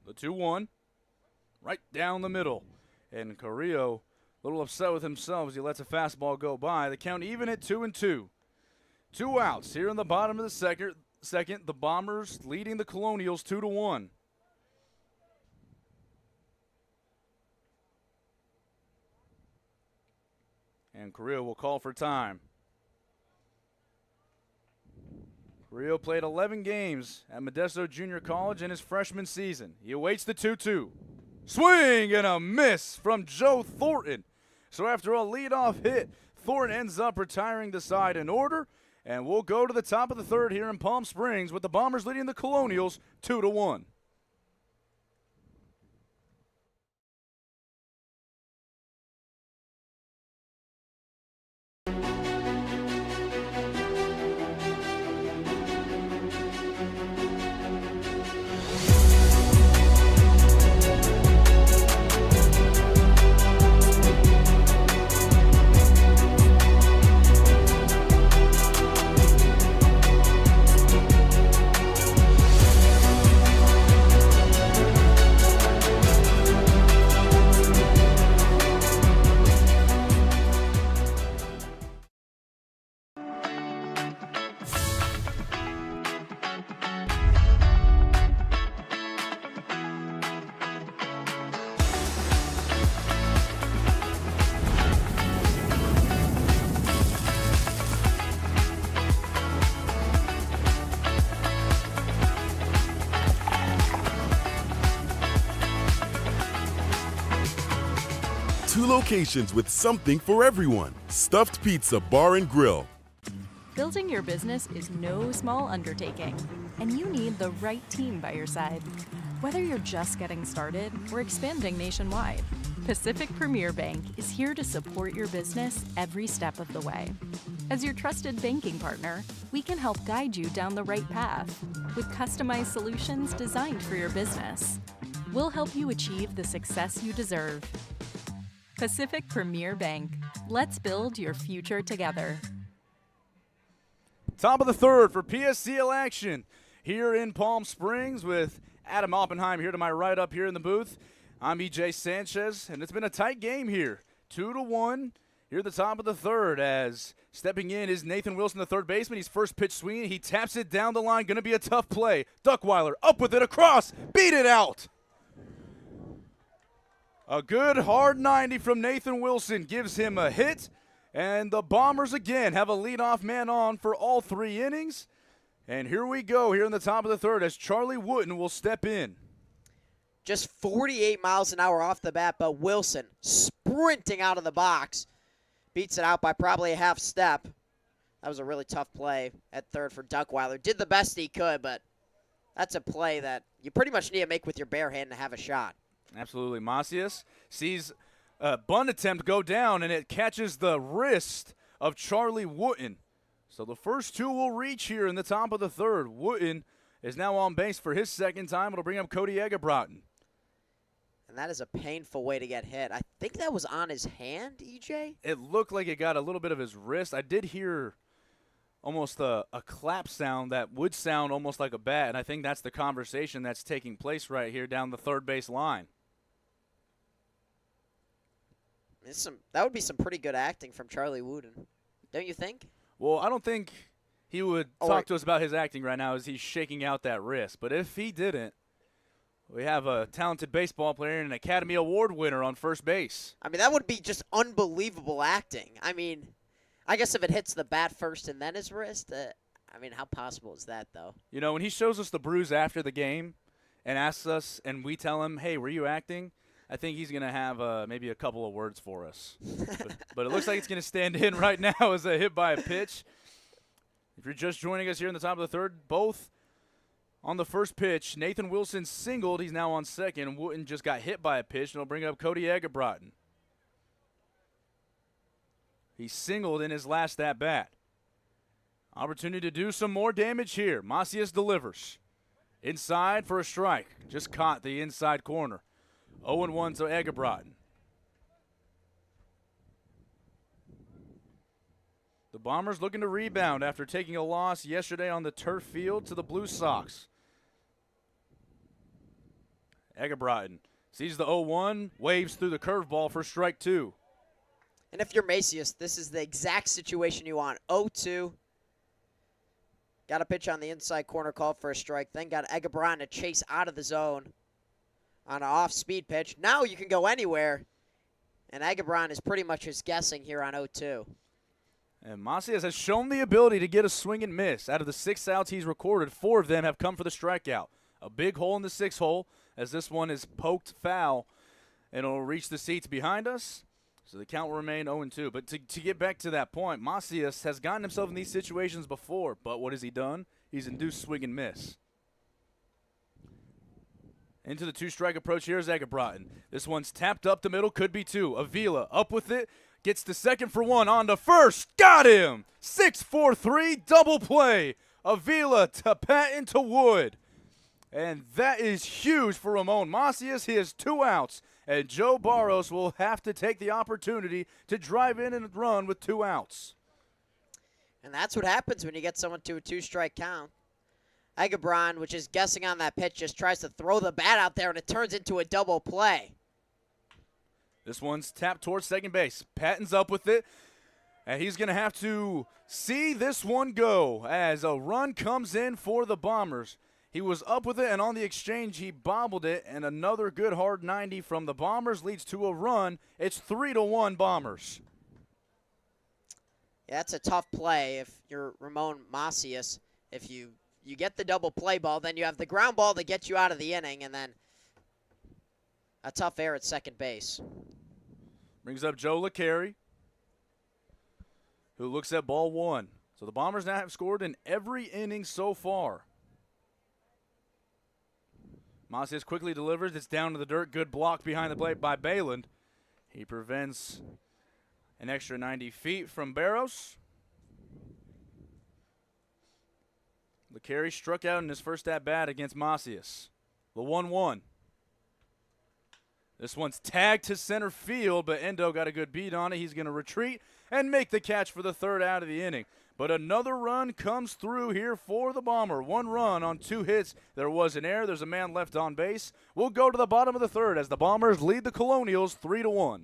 Speaker 8: The 2-1, right down the middle. And Carrillo, a little upset with himself as he lets a fastball go by. The count even at 2-2. 2 outs here in the bottom of the second. The Bombers leading the Colonials 2-1. And Carrillo will call for time. Carrillo played 11 games at Modesto Junior College in his freshman season. He awaits the 2-2. Swing and a miss from Joe Thornton. So after a leadoff hit, Thornton ends up retiring the side in order. And we'll go to the top of the third here in Palm Springs with the Bombers leading the Colonials 2-1.
Speaker 15: Two locations with something for everyone. Stuffed Pizza Bar and Grill.
Speaker 16: Building your business is no small undertaking, and you need the right team by your side. Whether you're just getting started or expanding nationwide, Pacific Premier Bank is here to support your business every step of the way. As your trusted banking partner, we can help guide you down the right path with customized solutions designed for your business. We'll help you achieve the success you deserve. Pacific Premier Bank. Let's build your future together.
Speaker 8: Top of the third for PSCL action here in Palm Springs with Adam Oppenheim here to my right up here in the booth. I'm EJ Sanchez, and it's been a tight game here. 2-1 here at the top of the third as stepping in is Nathan Wilson, the third baseman. He's first pitch swinging. He taps it down the line. Going to be a tough play. Duckweiler up with it across. Beat it out. A good hard 90 from Nathan Wilson gives him a hit, and the Bombers again have a leadoff man on for all 3 innings. And here we go here in the top of the third as Charlie Wooten will step in.
Speaker 9: Just 48 miles an hour off the bat, but Wilson sprinting out of the box. Beats it out by probably a half step. That was a really tough play at third for Duckweiler. Did the best he could, but that's a play that you pretty much need to make with your bare hand to have a shot.
Speaker 8: Absolutely. Macias sees a bunt attempt go down, and it catches the wrist of Charlie Wooten. So the first 2 will reach here in the top of the third. Wooten is now on base for his second time. It'll bring up Cody Egebrotten.
Speaker 9: And that is a painful way to get hit. I think that was on his hand, EJ?
Speaker 8: It looked like it got a little bit of his wrist. I did hear almost a clap sound that would sound almost like a bat, and I think that's the conversation that's taking place right here down the third base line.
Speaker 9: That would be some pretty good acting from Charlie Wooten, don't you think?
Speaker 8: Well, I don't think he would talk to us about his acting right now as he's shaking out that wrist. But if he didn't, we have a talented baseball player and an Academy Award winner on first base.
Speaker 9: I mean, that would be just unbelievable acting. I mean, I guess if it hits the bat first and then his wrist, I mean, how possible is that, though?
Speaker 8: You know, when he shows us the bruise after the game and asks us and we tell him, hey, were you acting? I think he's going to have maybe a couple of words for us. but it looks like it's going to stand in right now as a hit by a pitch. If you're just joining us here in the top of the third, both on the first pitch, Nathan Wilson singled. He's now on second, and Wooten just got hit by a pitch, and it'll bring up Cody Egebrotten. He singled in his last at-bat. Opportunity to do some more damage here. Macias delivers. Inside for a strike. Just caught the inside corner. 0-1 to Egerbrotten. The Bombers looking to rebound after taking a loss yesterday on the turf field to the Blue Sox. Egerbrotten sees the 0-1, waves through the curveball for strike 2.
Speaker 9: And if you're Macias, this is the exact situation you want. 0-2. Got a pitch on the inside corner, called for a strike. Then got Egerbrotten to chase out of the zone on an off-speed pitch. Now you can go anywhere. And Egerbrotten is pretty much just guessing here on 0-2.
Speaker 8: And Macias has shown the ability to get a swing and miss. Out of the 6 outs he's recorded, 4 of them have come for the strikeout. A big hole in the 6 hole as this one is poked foul, and it'll reach the seats behind us. So the count will remain 0-2. But to get back to that point, Macias has gotten himself in these situations before. But what has he done? He's induced swing and miss. Into the 2-strike approach here is Egerbrotten. This one's tapped up the middle, could be 2. Avila up with it, gets to second for 1, on to first. Got him! 6-4-3 double play. Avila to Patton to Wood. And that is huge for Ramon Macias. He has 2 outs, and Joe Baros will have to take the opportunity to drive in and run with 2 outs.
Speaker 9: And that's what happens when you get someone to a 2-strike count. Egerbrotten, which is guessing on that pitch, just tries to throw the bat out there, and it turns into a double play.
Speaker 8: This one's tapped towards second base. Patton's up with it, and he's going to have to see this one go as a run comes in for the Bombers. He was up with it, and on the exchange, he bobbled it, and another good hard 90 from the Bombers leads to a run. It's 3-1 Bombers.
Speaker 9: Yeah, that's a tough play if you're Ramon Macias. If you get the double play ball, then you have the ground ball to get you out of the inning, and then a tough error at second base.
Speaker 8: Brings up Joe LeCarry, who looks at ball 1. So the Bombers now have scored in every inning so far. Macias quickly delivers. It's down to the dirt. Good block behind the plate by Bayland. He prevents an extra 90 feet from Baros. LeCarry struck out in his first at-bat against Macias. The 1-1. This one's tagged to center field, but Endo got a good beat on it. He's going to retreat and make the catch for the 3rd out of the inning. But another run comes through here for the Bomber. 1 run on 2 hits. There was an error. There's a man left on base. We'll go to the bottom of the 3rd as the Bombers lead the Colonials 3-1.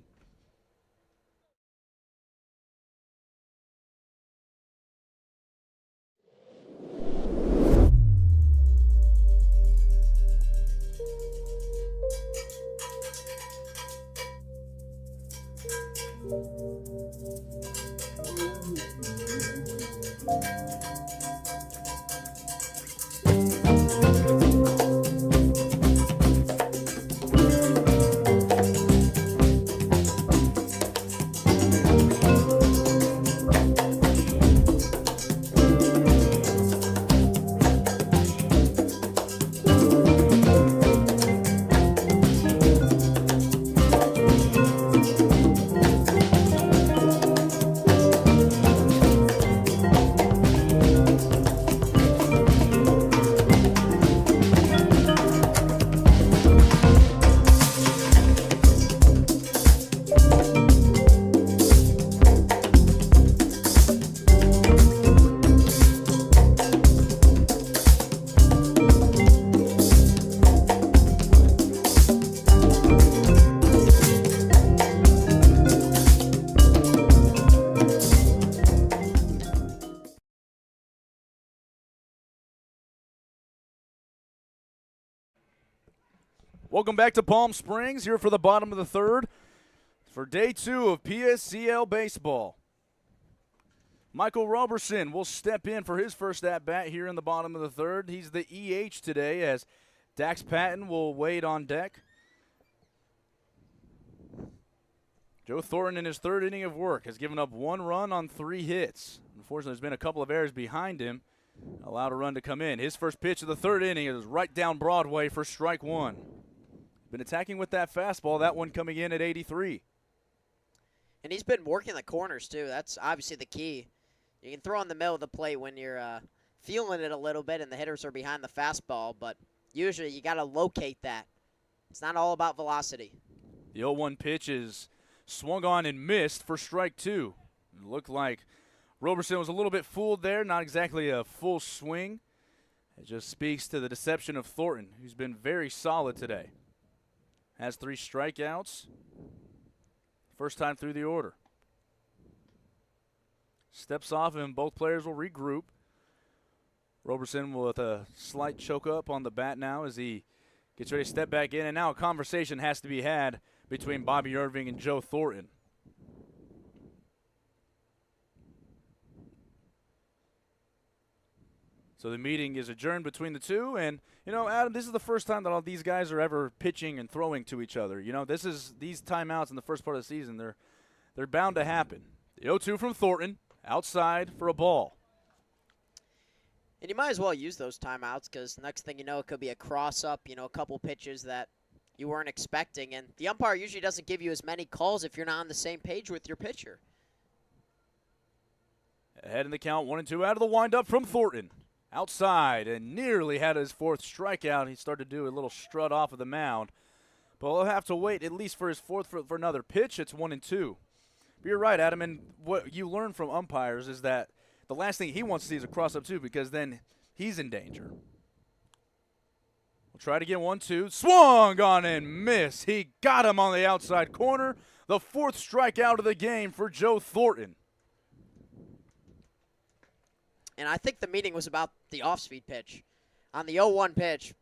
Speaker 8: Welcome back to Palm Springs, here for the bottom of the 3rd for day 2 of PSCL baseball. Michael Roberson will step in for his first at-bat here in the bottom of the 3rd. He's the EH today as Dax Patton will wait on deck. Joe Thornton in his 3rd inning of work has given up 1 run on 3 hits. Unfortunately, there's been a couple of errors behind him. Allowed a run to come in. His first pitch of the 3rd inning is right down Broadway for strike 1. Been attacking with that fastball, that one coming in at 83.
Speaker 9: And he's been working the corners, too. That's obviously the key. You can throw in the middle of the plate when you're feeling it a little bit and the hitters are behind the fastball, but usually you got to locate that It's not all about velocity.
Speaker 8: The 0-1 pitch is swung on and missed for strike 2. It looked like Roberson was a little bit fooled there, not exactly a full swing. It just speaks to the deception of Thornton, who's been very solid today. Has 3 strikeouts. First time through the order. Steps off and both players will regroup. Roberson with a slight choke up on the bat now as he gets ready to step back in. And now a conversation has to be had between Bobby Irving and Joe Thornton. So the meeting is adjourned between the two. And, you know, Adam, this is the first time that all these guys are ever pitching and throwing to each other. You know, these timeouts in the first part of the season, they're bound to happen. The 0-2 from Thornton, outside for a ball.
Speaker 9: And you might as well use those timeouts because next thing you know, it could be a cross-up, you know, a couple pitches that you weren't expecting. And the umpire usually doesn't give you as many calls if you're not on the same page with your pitcher.
Speaker 8: Ahead in the count, 1-2 out of the windup from Thornton. Outside and nearly had his 4th strikeout. He started to do a little strut off of the mound. But we'll have to wait at least for his 4th for another pitch. It's 1-2. But you're right, Adam, and what you learn from umpires is that the last thing he wants to see is a cross-up too, because then he's in danger. We'll try to get 1-2. Swung on and missed. He got him on the outside corner. The 4th strikeout of the game for Joe Thornton.
Speaker 9: And I think the meeting was about the off-speed pitch. On the 0-1 pitch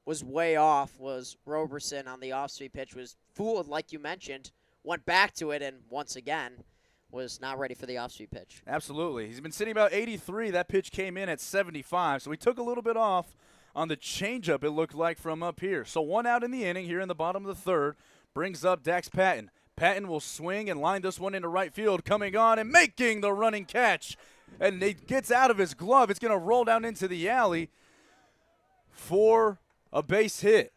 Speaker 9: was way off, was Roberson. On the off-speed pitch was fooled, like you mentioned, went back to it, and once again was not ready for the off-speed pitch.
Speaker 8: Absolutely. He's been sitting about 83. That pitch came in at 75, so he took a little bit off on the changeup, it looked like, from up here. So 1 out in the inning here in the bottom of the 3rd brings up Dax Patton. Patton will swing and line this one into right field, coming on and making the running catch. And it gets out of his glove. It's going to roll down into the alley for a base hit.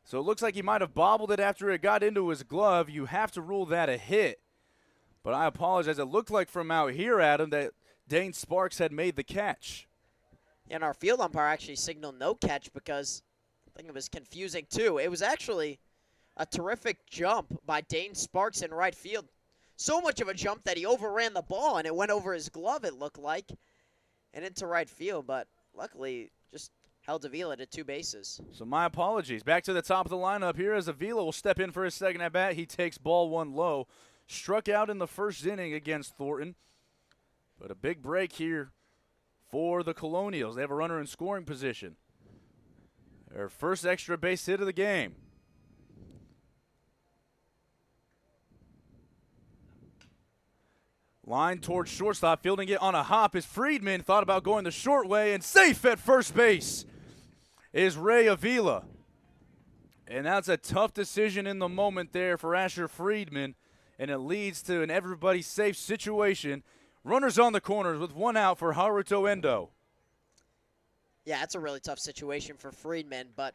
Speaker 8: So it looks like he might have bobbled it after it got into his glove. You have to rule that a hit. But I apologize. It looked like from out here, Adam, that Dane Sparks had made the catch.
Speaker 9: And our field umpire actually signaled no catch because I think it was confusing too. It was actually a terrific jump by Dane Sparks in right field. So much of a jump that he overran the ball, and it went over his glove, it looked like, and into right field. But luckily, just held Avila to 2 bases.
Speaker 8: So my apologies. Back to the top of the lineup here as Avila will step in for his second at-bat. He takes ball 1 low. Struck out in the 1st inning against Thornton. But a big break here for the Colonials. They have a runner in scoring position. Their first extra base hit of the game. Line towards shortstop, fielding it on a hop is Friedman. Thought about going the short way, and safe at first base is Ray Avila. And that's a tough decision in the moment there for Asher Friedman, and it leads to an everybody safe situation. Runners on the corners with 1 out for Haruto Endo.
Speaker 9: Yeah, it's a really tough situation for Friedman, but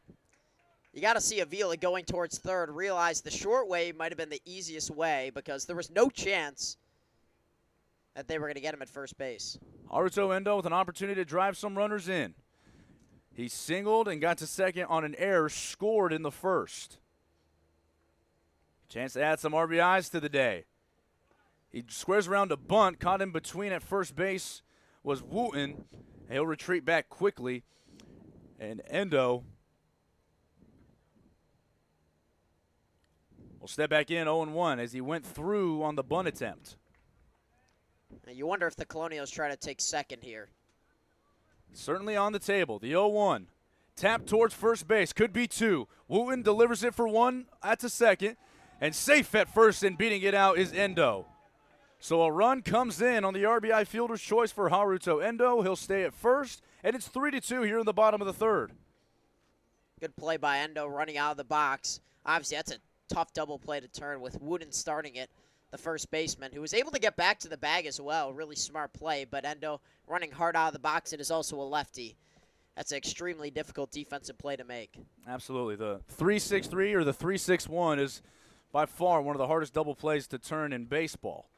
Speaker 9: you got to see Avila going towards 3rd, realize the short way might have been the easiest way because there was no chance that they were going to get him at first base.
Speaker 8: Haruto Endo with an opportunity to drive some runners in. He singled and got to second on an error, scored in the 1st. Chance to add some RBIs to the day. He squares around a bunt, caught in between at first base was Wooten. He'll retreat back quickly, and Endo will step back in 0-1 as he went through on the bunt attempt.
Speaker 9: Now you wonder if the Colonials try to take second here.
Speaker 8: Certainly on the table. The 0-1. Tap towards first base. Could be 2. Wooten delivers it for 1 at the second. And safe at first and beating it out is Endo. So a run comes in on the RBI fielder's choice for Haruto Endo. He'll stay at first. And it's 3-2 here in the bottom of the 3rd.
Speaker 9: Good play by Endo running out of the box. Obviously, that's a tough double play to turn with Wooten starting it. The first baseman, who was able to get back to the bag as well. Really smart play, but Endo running hard out of the box. It is also a lefty. That's an extremely difficult defensive play to make.
Speaker 8: Absolutely. The 3-6-3 or the 3-6-1 is by far one of the hardest double plays to turn in baseball.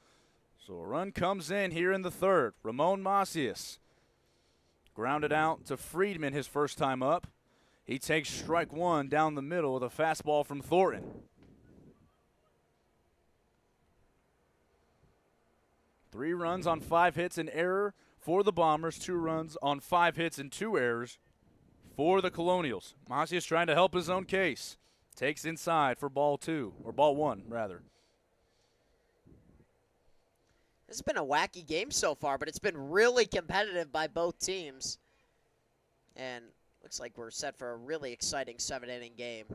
Speaker 8: So a run comes in here in the 3rd. Ramon Macias grounded out to Friedman his first time up. He takes strike one down the middle with a fastball from Thornton. Three runs on 5 hits and error for the Bombers. 2 runs on 5 hits and 2 errors for the Colonials. Macias trying to help his own case. Takes inside for ball 2, or ball 1, rather.
Speaker 9: This has been a wacky game so far, but it's been really competitive by both teams. And looks like we're set for a really exciting 7-inning game.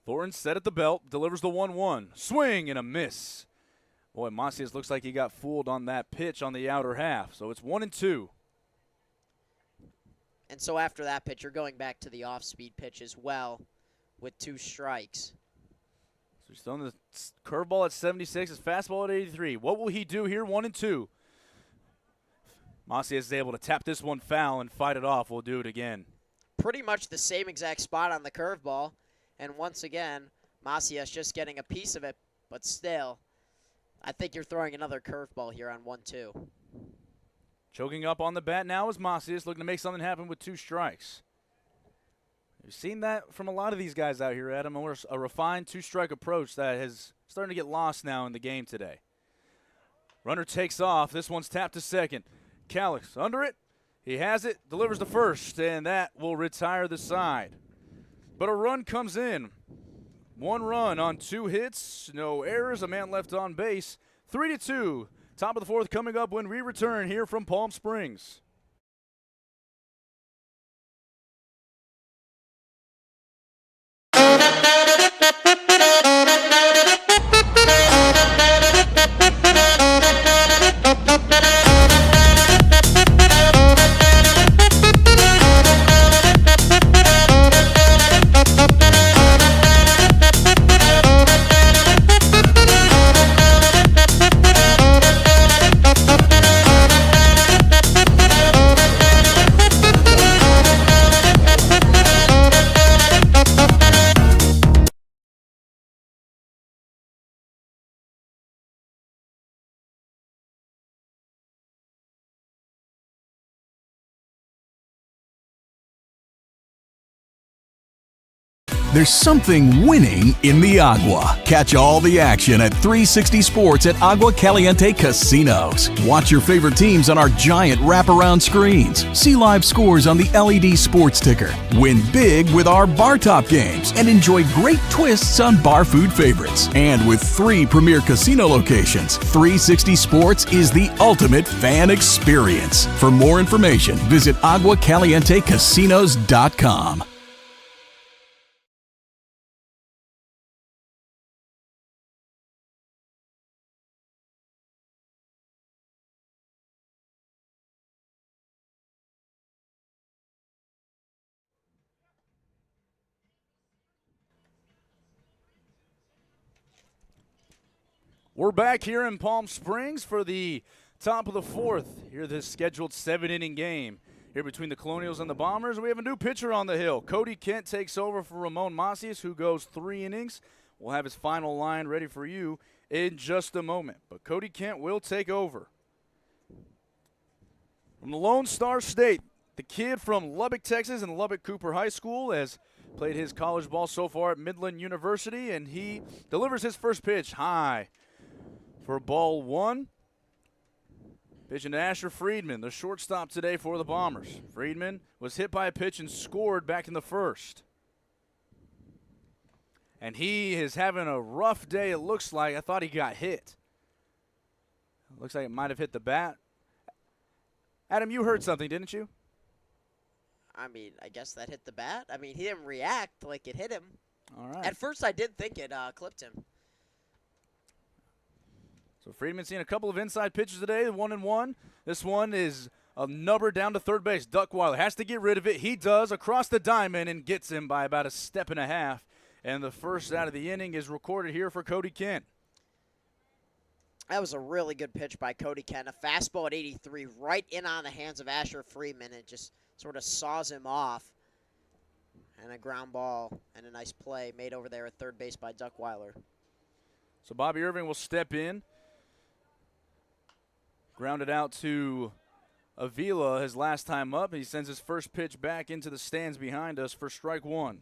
Speaker 8: Thornton set at the belt, delivers the 1-1. Swing and a miss. Boy, Macias looks like he got fooled on that pitch on the outer half. So it's 1-2.
Speaker 9: And so after that pitch, you're going back to the off-speed pitch as well with 2 strikes.
Speaker 8: So he's throwing the curveball at 76, his fastball at 83. What will he do here? 1-2. Macias is able to tap this one foul and fight it off. We'll do it again.
Speaker 9: Pretty much the same exact spot on the curveball. And once again, Macias just getting a piece of it, but still, I think you're throwing another curveball here on 1-2.
Speaker 8: Choking up on the bat now is Macias, looking to make something happen with 2 strikes. You've seen that from a lot of these guys out here, Adam. A refined 2-strike approach that is starting to get lost now in the game today. Runner takes off. This one's tapped to second. Calix under it. He has it, delivers to first, and that will retire the side. But a run comes in. 1 run on 2 hits, no errors, a man left on base. 3-2. Top of the 4th coming up when we return here from Palm Springs.
Speaker 4: There's something winning in the Agua. Catch all the action at 360 Sports at Agua Caliente Casinos. Watch your favorite teams on our giant wraparound screens. See live scores on the LED sports ticker. Win big with our bar top games and enjoy great twists on bar food favorites. And with 3 premier casino locations, 360 Sports is the ultimate fan experience. For more information, visit aguacalientecasinos.com.
Speaker 8: We're back here in Palm Springs for the top of the 4th. Here, this scheduled 7-inning game here between the Colonials and the Bombers. We have a new pitcher on the hill. Cody Kent takes over for Ramon Macias, who goes 3 innings. We'll have his final line ready for you in just a moment. But Cody Kent will take over. From the Lone Star State, the kid from Lubbock, Texas, and Lubbock Cooper High School has played his college ball so far at Midland University, and he delivers his first pitch high for ball 1. Pitching to Asher Friedman, the shortstop today for the Bombers. Friedman was hit by a pitch and scored back in the 1st. And he is having a rough day, it looks like. I thought he got hit. Looks like it might have hit the bat. Adam, you heard something, didn't you?
Speaker 9: I mean, I guess that hit the bat. I mean, he didn't react like it hit him.
Speaker 8: All right.
Speaker 9: At first, I did think it clipped him.
Speaker 8: So Friedman seeing a couple of inside pitches today, 1-1. This one is a number down to third base. Duckweiler has to get rid of it. He does across the diamond and gets him by about a step and a half. And the first out of the inning is recorded here for Cody Kent.
Speaker 9: That was a really good pitch by Cody Kent. A fastball at 83 right in on the hands of Asher Friedman. It just sort of saws him off. And a ground ball and a nice play made over there at third base by Duckweiler.
Speaker 8: So Bobby Irving will step in. Grounded out to Avila his last time up. He sends his first pitch back into the stands behind us for strike one.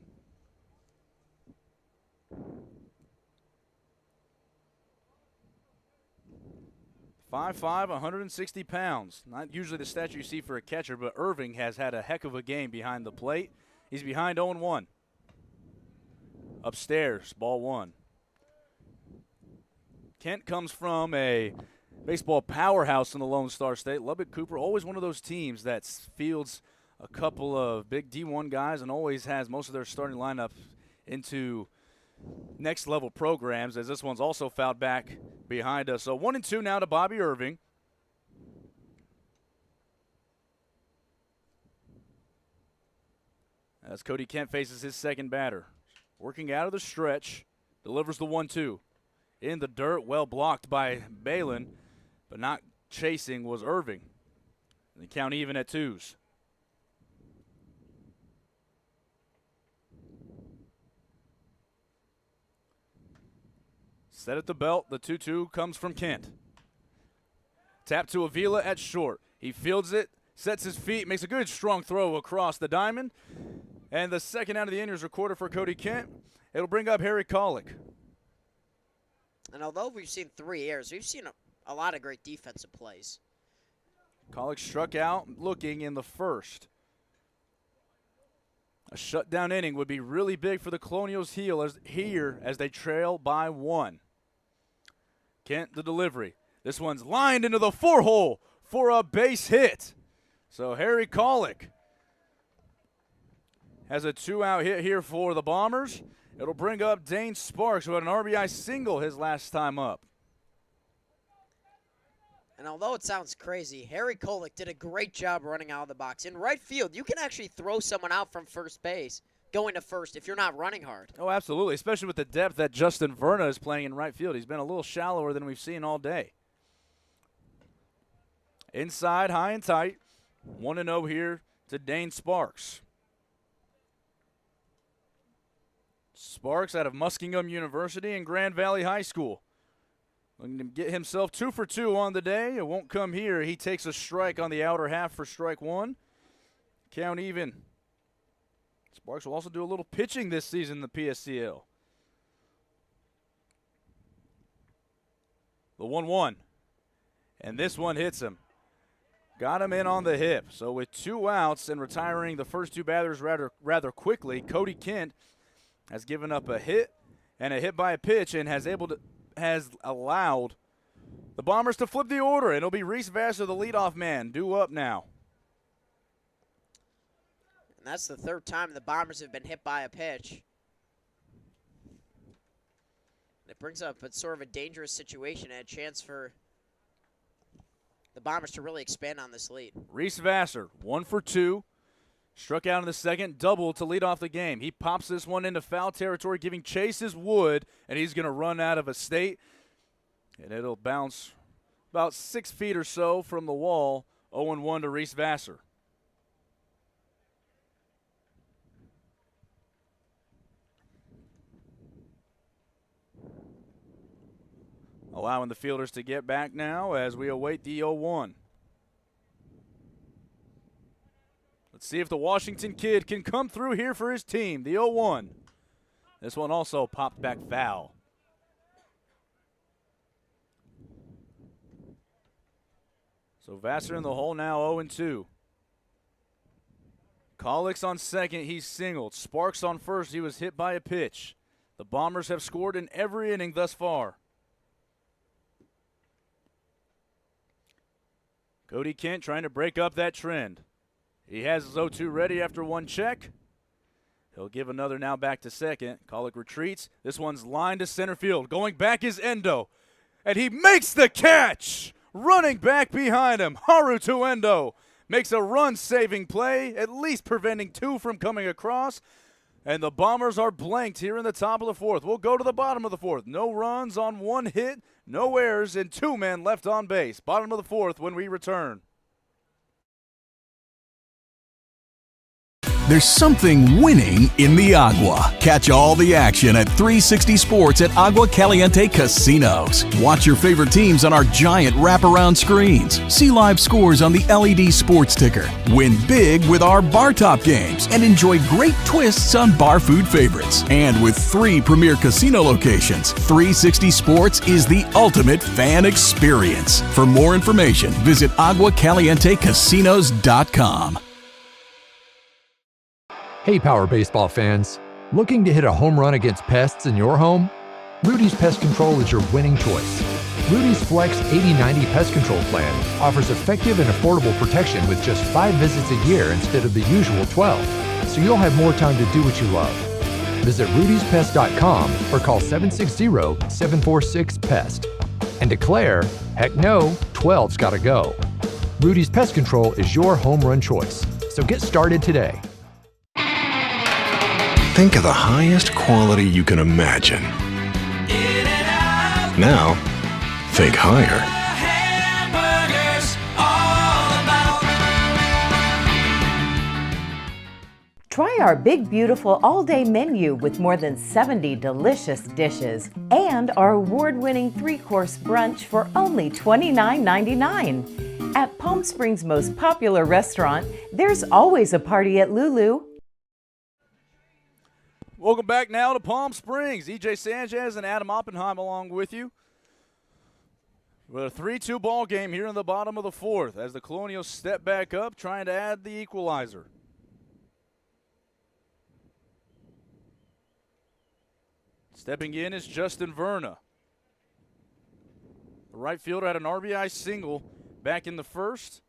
Speaker 8: .55", 160 pounds. Not usually the statue you see for a catcher, but Irving has had a heck of a game behind the plate. He's behind 0-1. Upstairs, ball one. Kent comes from a baseball powerhouse in the Lone Star State. Lubbock Cooper, always one of those teams that fields a couple of big D1 guys and always has most of their starting lineup into next level programs, as this one's also fouled back behind us. So 1-2 now to Bobby Irving. As Cody Kent faces his second batter. Working out of the stretch, delivers the 1-2. In the dirt, well blocked by Balin, but not chasing was Irving. They count even at twos. Set at the belt, the 2-2 comes from Kent. Tap to Avila at short. He fields it, sets his feet, makes a good strong throw across the diamond. And the second out of the inning is recorded for Cody Kent. It'll bring up Harry Colick.
Speaker 9: And although we've seen 3 errors, we've seen a lot of great defensive plays.
Speaker 8: Colick struck out looking in the first. A shutdown inning would be really big for the Colonials here as they trail by 1. Kent the delivery. This one's lined into the 4-hole for a base hit. So Harry Colick has a 2-out hit here for the Bombers. It'll bring up Dane Sparks, who had an RBI single his last time up.
Speaker 9: And although it sounds crazy, Harry Colick did a great job running out of the box. In right field, you can actually throw someone out from first base going to first if you're not running hard.
Speaker 8: Oh, absolutely, especially with the depth that Justin Verna is playing in right field. He's been a little shallower than we've seen all day. Inside, high and tight. 1-0 here to Dane Sparks. Sparks out of Muskingum University and Grand Valley High School. Looking to get himself 2 for 2 on the day. It won't come here. He takes a strike on the outer half for strike one. Count even. Sparks will also do a little pitching this season in the PSCL. The 1-1. And this one hits him. Got him in on the hip. So with 2 outs and retiring the first 2 batters rather quickly, Cody Kent has given up a hit and a hit by a pitch and has allowed the Bombers to flip the order. And it'll be Reese Vassar, the leadoff man, due up now.
Speaker 9: And that's the 3rd time the Bombers have been hit by a pitch. It brings up sort of a dangerous situation and a chance for the Bombers to really expand on this lead.
Speaker 8: Reese Vassar, 1 for 2. Struck out in the second, double to lead off the game. He pops this one into foul territory, giving chase his wood, and he's going to run out of a state. And it'll bounce about 6 feet or so from the wall. 0-1 to Reese Vassar. Allowing the fielders to get back now as we await the 0-1. Let's see if the Washington kid can come through here for his team. The 0-1. This one also popped back foul. So Vassar in the hole now 0-2. Collick's on second. He's singled. Sparks on first. He was hit by a pitch. The Bombers have scored in every inning thus far. Cody Kent trying to break up that trend. He has his 0-2 ready after one check. He'll give another now back to second. Colick retreats. This one's lined to center field. Going back is Endo. And he makes the catch! Running back behind him, Haru Tuendo makes a run-saving play, at least preventing 2 from coming across. And the Bombers are blanked here in the top of the 4th. We'll go to the bottom of the 4th. No runs on 1 hit, no errors, and 2 men left on base. Bottom of the 4th when we return.
Speaker 4: There's something winning in the Agua. Catch all the action at 360 Sports at Agua Caliente Casinos. Watch your favorite teams on our giant wraparound screens. See live scores on the LED sports ticker. Win big with our bar top games and enjoy great twists on bar food favorites. And with 3 premier casino locations, 360 Sports is the ultimate fan experience. For more information, visit aguacalientecasinos.com.
Speaker 17: Hey, Power Baseball fans. Looking to hit a home run against pests in your home? Rudy's Pest Control is your winning choice. Rudy's Flex 80/90 Pest Control Plan offers effective and affordable protection with just 5 visits a year instead of the usual 12, so you'll have more time to do what you love. Visit rudyspest.com or call 760-746-PEST and declare, heck no, 12's gotta go. Rudy's Pest Control is your home run choice, so get started today.
Speaker 5: Think of the highest quality you can imagine. Now, think higher.
Speaker 7: Try our big, beautiful all-day menu with more than 70 delicious dishes and our award-winning 3-course brunch for only $29.99. At Palm Springs' most popular restaurant, there's always a party at Lulu.
Speaker 8: Welcome back now to Palm Springs. EJ Sanchez and Adam Oppenheim along with you. With a 3-2 ball game here in the bottom of the 4th as the Colonials step back up, trying to add the equalizer. Stepping in is Justin Verna. The right fielder had an RBI single back in the first.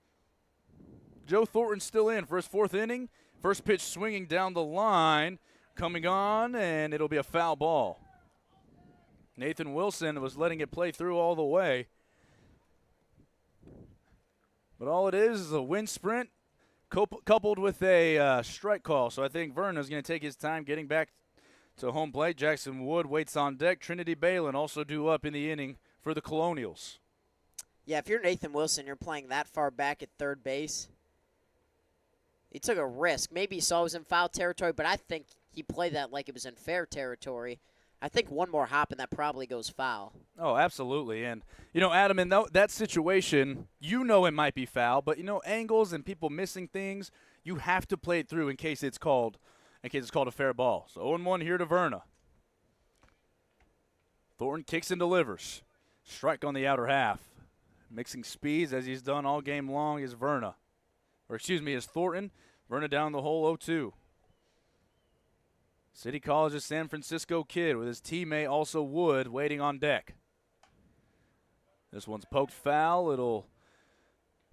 Speaker 8: Joe Thornton still in for his 4th inning. First pitch swinging down the line. Coming on, and it'll be a foul ball. Nathan Wilson was letting it play through all the way. But all it is a wind sprint coupled with a strike call. So I think Verna's going to take his time getting back to home plate. Jackson Wood waits on deck. Trinity Balin also due up in the inning for the Colonials.
Speaker 9: Yeah, if you're Nathan Wilson, you're playing that far back at third base. He took a risk. Maybe he saw it was in foul territory, but I think he played that like it was in fair territory. I think one more hop and that probably goes foul.
Speaker 8: Oh, absolutely. And, Adam, in that situation, it might be foul, but, angles and people missing things, you have to play it through in case it's called a fair ball. So 0-1 here to Verna. Thornton kicks and delivers. Strike on the outer half. Mixing speeds as he's done all game long is Verna. Is Thornton. Verna down the hole 0-2. City College's San Francisco kid with his teammate also Wood waiting on deck. This one's poked foul. It'll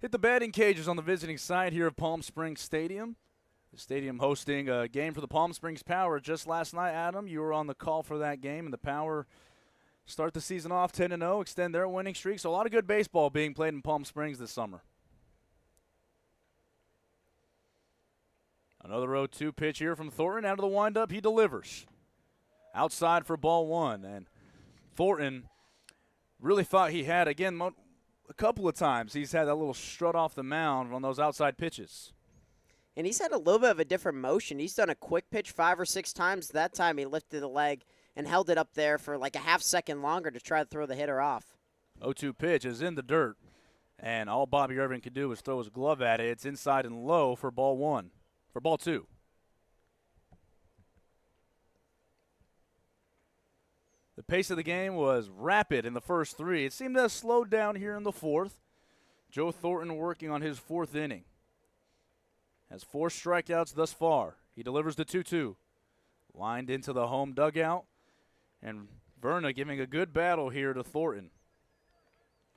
Speaker 8: hit the batting cages on the visiting side here of Palm Springs Stadium. The stadium hosting a game for the Palm Springs Power just last night, Adam. You were on the call for that game, and the Power start the season off 10-0, extend their winning streak. So a lot of good baseball being played in Palm Springs this summer. Another 0-2 pitch here from Thornton. Out of the windup, he delivers. Outside for ball 1. And Thornton really thought he had, again, a couple of times he's had that little strut off the mound on those outside pitches.
Speaker 9: And he's had a little bit of a different motion. He's done a quick pitch 5 or 6 times. That time he lifted the leg and held it up there for like a half second longer to try to throw the hitter off.
Speaker 8: 0-2 pitch is in the dirt. And all Bobby Irvin could do was throw his glove at it. It's inside and low for ball 1. For ball 2. The pace of the game was rapid in the first 3. It seemed to have slowed down here in the 4th. Joe Thornton working on his 4th inning. Has 4 strikeouts thus far. He delivers the 2-2. Lined into the home dugout. And Verna giving a good battle here to Thornton.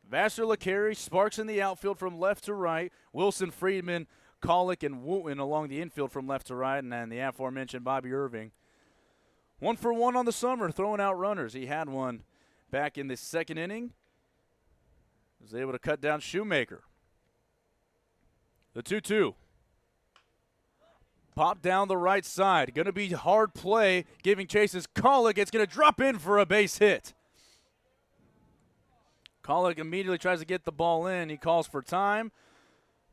Speaker 8: Vassar LeCarry sparks in the outfield from left to right. Wilson, Friedman, Colick, and Wooten along the infield from left to right. And then the aforementioned Bobby Irving. 1 for 1 on the summer, throwing out runners. He had one back in the 2nd inning. Was able to cut down Shoemaker. The 2-2. Pop down the right side. Going to be hard play, giving chases Colick. It's going to drop in for a base hit. Colick immediately tries to get the ball in. He calls for time.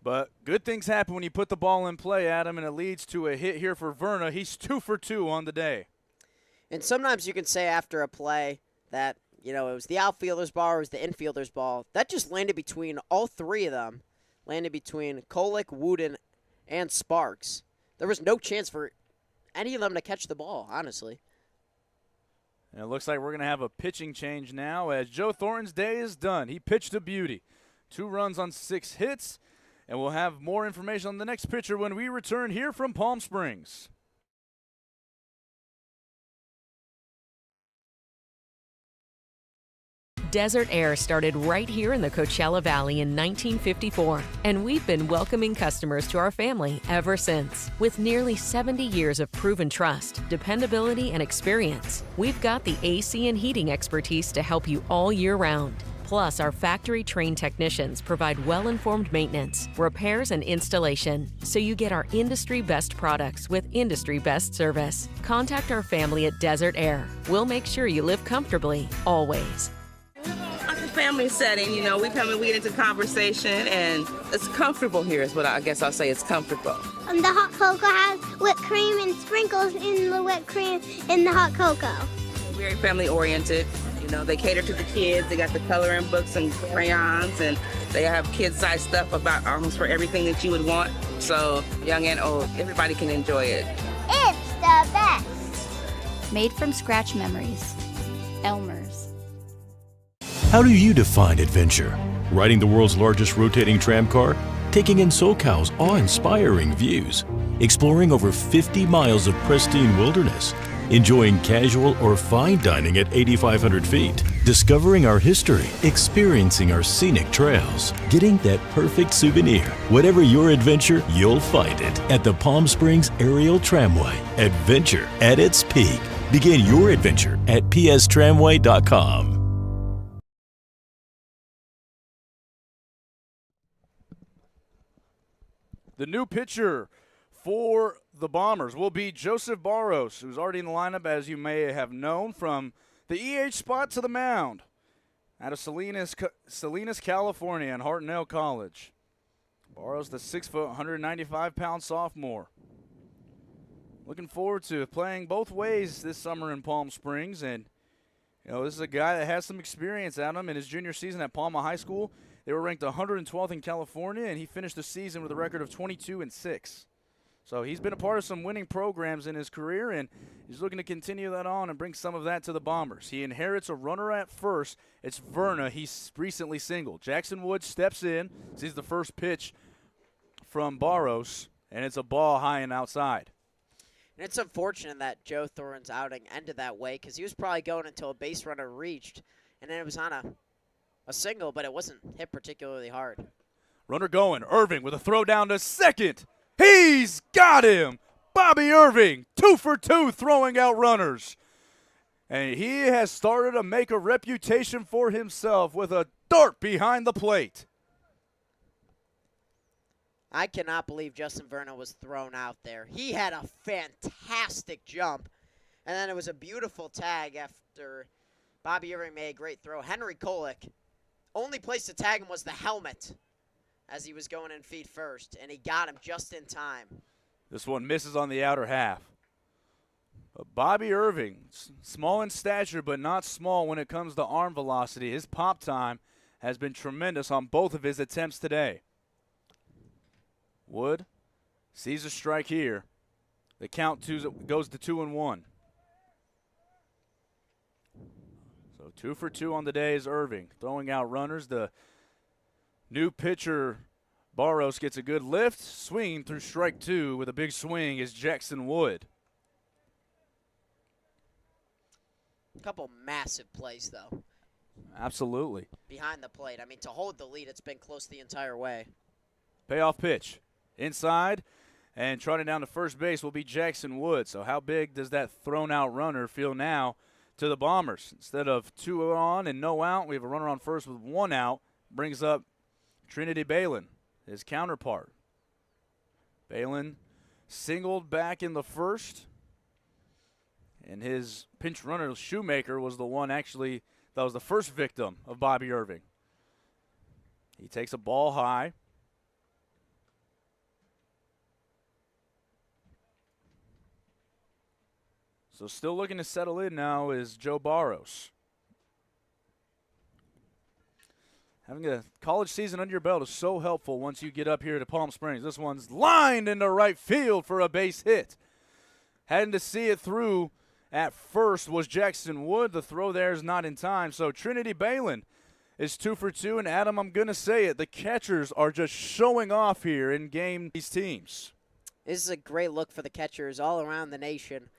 Speaker 8: But good things happen when you put the ball in play, Adam, and it leads to a hit here for Verna. He's 2 for 2 on the day.
Speaker 9: And sometimes you can say after a play that, it was the outfielder's ball or it was the infielder's ball. That just landed between all three of them. Landed between Kolick, Wooden, and Sparks. There was no chance for any of them to catch the ball, honestly.
Speaker 8: And it looks like we're going to have a pitching change now as Joe Thornton's day is done. He pitched a beauty. 2 runs on 6 hits. And we'll have more information on the next pitcher when we return here from Palm Springs.
Speaker 11: Desert Air started right here in the Coachella Valley in 1954, and we've been welcoming customers to our family ever since. With nearly 70 years of proven trust, dependability, and experience, we've got the AC and heating expertise to help you all year round. Plus, our factory-trained technicians provide well-informed maintenance, repairs, and installation, so you get our industry-best products with industry-best service. Contact our family at Desert Air. We'll make sure you live comfortably, always.
Speaker 18: Like a family setting, we come and we get into conversation, and it's comfortable here is what I guess I'll say. It's comfortable.
Speaker 19: The hot cocoa has whipped cream and sprinkles in the whipped cream in the hot cocoa.
Speaker 18: Very family-oriented. They cater to the kids. They got the coloring books and crayons, and they have kid-sized stuff about almost for everything that you would want. So young and old, everybody can enjoy it.
Speaker 19: It's the best.
Speaker 13: Made from scratch memories. Elmer's.
Speaker 14: How do you define adventure? Riding the world's largest rotating tram car? Taking in SoCal's awe-inspiring views? Exploring over 50 miles of pristine wilderness? Enjoying casual or fine dining at 8,500 feet? Discovering our history? Experiencing our scenic trails? Getting that perfect souvenir? Whatever your adventure, you'll find it at the Palm Springs Aerial Tramway. Adventure at its peak. Begin your adventure at pstramway.com.
Speaker 8: The new pitcher for the Bombers will be Joseph Baros, who's already in the lineup, as you may have known, from the EH spot to the mound out of Salinas, California, and Hartnell College. Baros, the 6', 195-pound sophomore. Looking forward to playing both ways this summer in Palm Springs, and this is a guy that has some experience at him in his junior season at Palma High School. They were ranked 112th in California, and he finished the season with a record of 22-6. So he's been a part of some winning programs in his career, and he's looking to continue that on and bring some of that to the Bombers. He inherits a runner at first. It's Verna. He's recently singled. Jackson Woods steps in, sees the first pitch from Baros, and it's a ball high and outside.
Speaker 9: And it's unfortunate that Joe Thornton's outing ended that way because he was probably going until a base runner reached, and then it was on a single, but it wasn't hit particularly hard.
Speaker 8: Runner going. Irving with a throw down to second. He's got him. Bobby Irving, 2 for 2 throwing out runners. And he has started to make a reputation for himself with a dart behind the plate.
Speaker 9: I cannot believe Justin Verna was thrown out there. He had a fantastic jump. And then it was a beautiful tag after Bobby Irving made a great throw. Henry Kolick, only place to tag him was the helmet as he was going in feet first, and he got him just in time.
Speaker 8: This one misses on the outer half. But Bobby Irving, small in stature but not small when it comes to arm velocity. His pop time has been tremendous on both of his attempts today. Wood sees a strike here. The count goes to 2-1. So 2 for 2 on the day is Irving, throwing out runners. The new pitcher, Baros, gets a good lift. Swinging through strike 2 with a big swing is Jackson Wood.
Speaker 9: A couple massive plays, though.
Speaker 8: Absolutely.
Speaker 9: Behind the plate. I mean, to hold the lead, it's been close the entire way.
Speaker 8: Payoff pitch. Inside, and trotting down to first base will be Jackson Wood. So how big does that thrown-out runner feel now to the Bombers? Instead of 2 on and no out, we have a runner on first with 1 out. Brings up Trinity Balin, his counterpart. Balin singled back in the first, and his pinch runner, Shoemaker, was the one actually that was the first victim of Bobby Irving. He takes a ball high. So still looking to settle in now is Joe Baros. Having a college season under your belt is so helpful once you get up here to Palm Springs. This one's lined into right field for a base hit. Having to see it through at first was Jackson Wood. The throw there is not in time. So Trinity Balin is 2 for 2. And, Adam, I'm going to say it. The catchers are just showing off here in game these teams.
Speaker 9: This is a great look for the catchers all around the nation.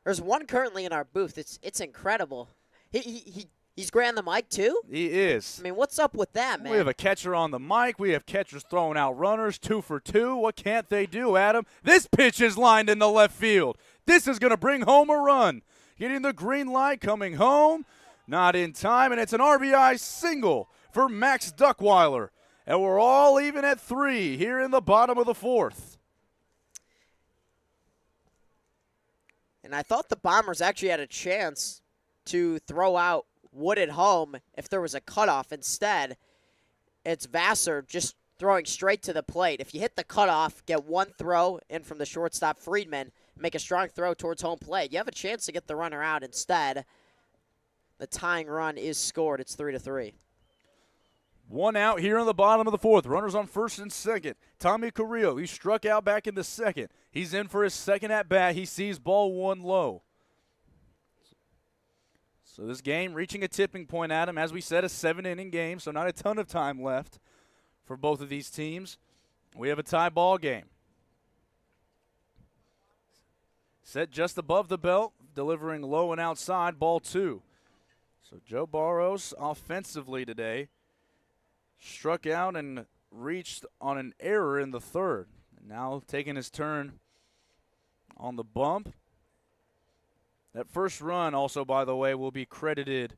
Speaker 9: There's one currently in our booth. It's incredible. He's grabbing the mic, too?
Speaker 8: He is.
Speaker 9: I mean, what's up with that, man?
Speaker 8: We have a catcher on the mic. We have catchers throwing out runners, 2 for 2. What can't they do, Adam? This pitch is lined in the left field. This is going to bring home a run. Getting the green light, coming home. Not in time, and it's an RBI single for Max Duckweiler. And we're all even at 3 here in the bottom of the 4th.
Speaker 9: And I thought the Bombers actually had a chance to throw out Wood at home if there was a cutoff. Instead, it's Vassar just throwing straight to the plate. If you hit the cutoff, get one throw in from the shortstop Friedman, make a strong throw towards home plate, you have a chance to get the runner out. Instead, the tying run is scored. It's 3-3.
Speaker 8: 1 out here in the bottom of the 4th. Runners on first and second. Tommy Carrillo, he struck out back in the second. He's in for his second at-bat. He sees ball 1 low. So this game reaching a tipping point, Adam. As we said, a 7-inning game, so not a ton of time left for both of these teams. We have a tie ball game. Set just above the belt, delivering low and outside, ball 2. So Joe Baros offensively today struck out and reached on an error in the 3rd. Now taking his turn on the bump. That first run also, by the way, will be credited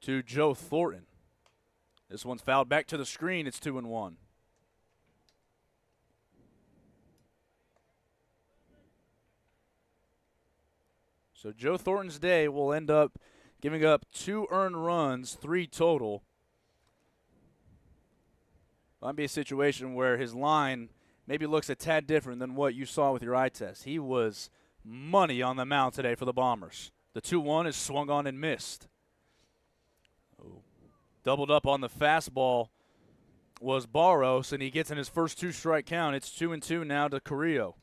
Speaker 8: to Joe Thornton. This one's fouled back to the screen. It's 2-1. So Joe Thornton's day will end up giving up 2 earned runs, 3 total. Might be a situation where his line maybe looks a tad different than what you saw with your eye test. He was money on the mound today for the Bombers. The 2-1 is swung on and missed. Doubled up on the fastball was Baros, and he gets in his first 2-strike count. It's 2-2 now to Carrillo.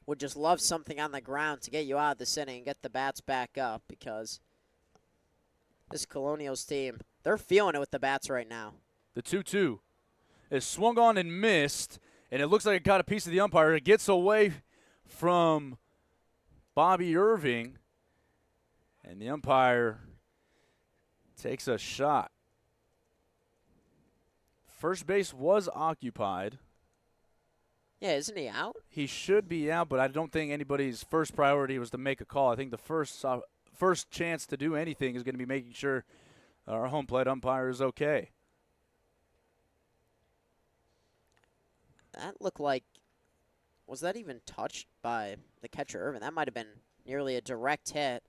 Speaker 9: Would just love something on the ground to get you out of this inning and get the bats back up, because this Colonials team, they're feeling it with the bats right now.
Speaker 8: The 2-2 is swung on and missed, and it looks like it got a piece of the umpire. It gets away from Bobby Irving, and the umpire takes a shot. First base was occupied.
Speaker 9: Yeah, isn't he out?
Speaker 8: He should be out, but I don't think anybody's first priority was to make a call. I think the first chance to do anything is going to be making sure our home plate umpire is okay.
Speaker 9: That looked like, was that even touched by the catcher Irvin? That might have been nearly a direct hit.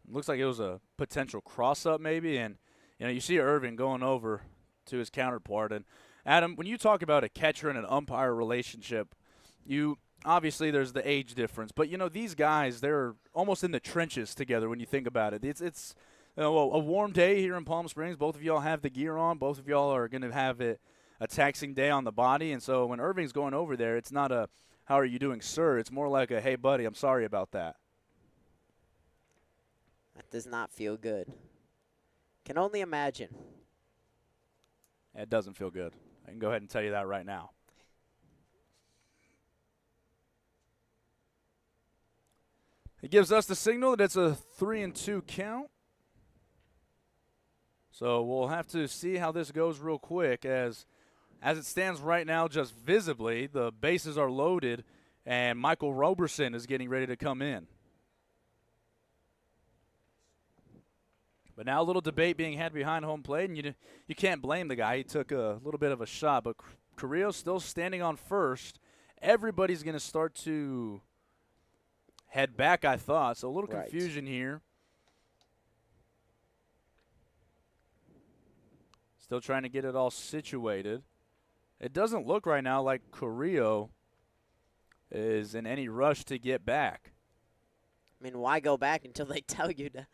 Speaker 8: Looks like it was a potential cross-up maybe, and you see Irvin going over to his counterpart. And Adam, when you talk about a catcher and an umpire relationship, obviously there's the age difference, but these guys, they're almost in the trenches together when you think about it. It's a warm day here in Palm Springs. Both of y'all have the gear on. Both of y'all are going to have a taxing day on the body, and so when Irving's going over there, it's not a "how are you doing, sir?" It's more like a "hey, buddy, I'm sorry about that."
Speaker 9: That does not feel good. Can only imagine.
Speaker 8: It doesn't feel good. I can go ahead and tell you that right now. It gives us the signal that it's a 3-2 count. So we'll have to see how this goes real quick. As it stands right now, just visibly, the bases are loaded, and Michael Roberson is getting ready to come in. But now a little debate being had behind home plate, and you can't blame the guy. He took a little bit of a shot, but Carrillo's still standing on first. Everybody's going to start to head back, I thought. So a little confusion here. Still trying to get it all situated. It doesn't look right now like Carrillo is in any rush to get back.
Speaker 9: I mean, why go back until they tell you to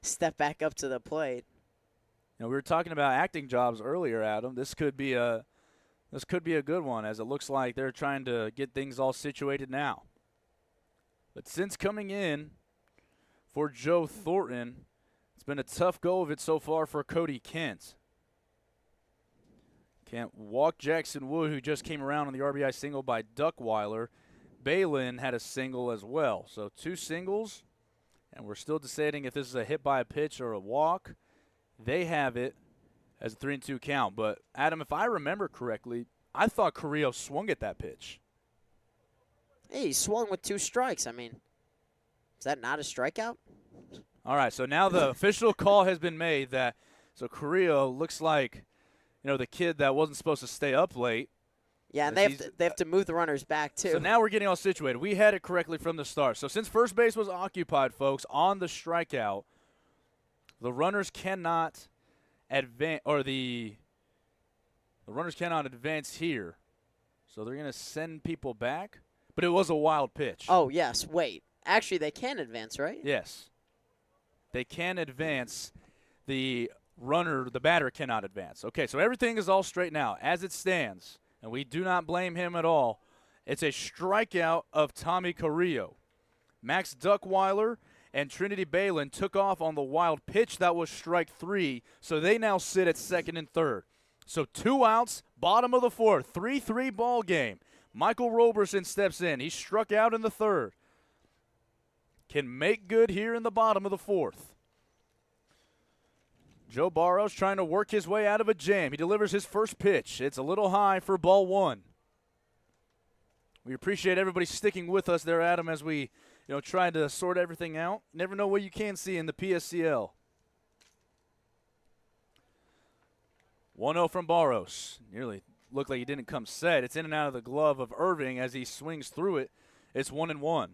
Speaker 9: step back up to the plate?
Speaker 8: We were talking about acting jobs earlier, Adam. This could be a good one, as it looks like they're trying to get things all situated now. But since coming in for Joe Thornton, it's been a tough go of it so far for Cody Kent. Can't walk Jackson Wood, who just came around on the RBI single by Duckweiler. Balin had a single as well. So 2 singles, and we're still deciding if this is a hit by a pitch or a walk. They have it as a 3-2 count. But, Adam, if I remember correctly, I thought Carrillo swung at that pitch.
Speaker 9: Hey, he swung with 2 strikes. I mean, is that not a strikeout?
Speaker 8: All right, so now the official call has been made that so Carrillo looks like, the kid that wasn't supposed to stay up late.
Speaker 9: Yeah, and they have to move the runners back, too.
Speaker 8: So now we're getting all situated. We had it correctly from the start. So since first base was occupied, folks, on the strikeout, the runners cannot advance, or the runners cannot advance here. So they're going to send people back. But it was a wild pitch.
Speaker 9: Oh, yes. Wait. Actually, they can advance, right?
Speaker 8: Yes. They can advance. The batter cannot advance. Okay, so everything is all straight now. As it stands, and we do not blame him at all, it's a strikeout of Tommy Carrillo. Max Duckweiler and Trinity Balin took off on the wild pitch. That was strike 3, so they now sit at second and third. So 2 outs, bottom of the 4th, 3-3 ball game. Michael Roberson steps in. He struck out in the 3rd. Can make good here in the bottom of the 4th. Joe Baros trying to work his way out of a jam. He delivers his first pitch. It's a little high for ball 1. We appreciate everybody sticking with us there, Adam, as we try to sort everything out. Never know what you can see in the PSCL. 1-0 from Baros. Nearly looked like he didn't come set. It's in and out of the glove of Irving as he swings through it. It's 1-1.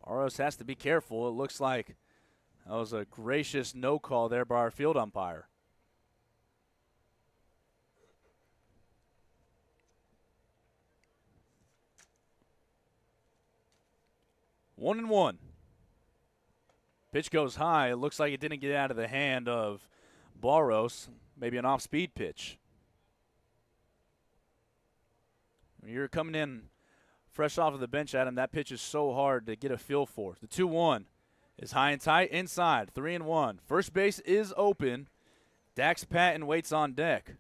Speaker 8: Baros has to be careful. It looks like that was a gracious no call there by our field umpire. One and one. Pitch goes high. It looks like it didn't get out of the hand of Baros. Maybe an off-speed pitch. When you're coming in fresh off of the bench, Adam, that pitch is so hard to get a feel for. The 2-1 is high and tight inside, 3-1. First base is open. Dax Patton waits on deck,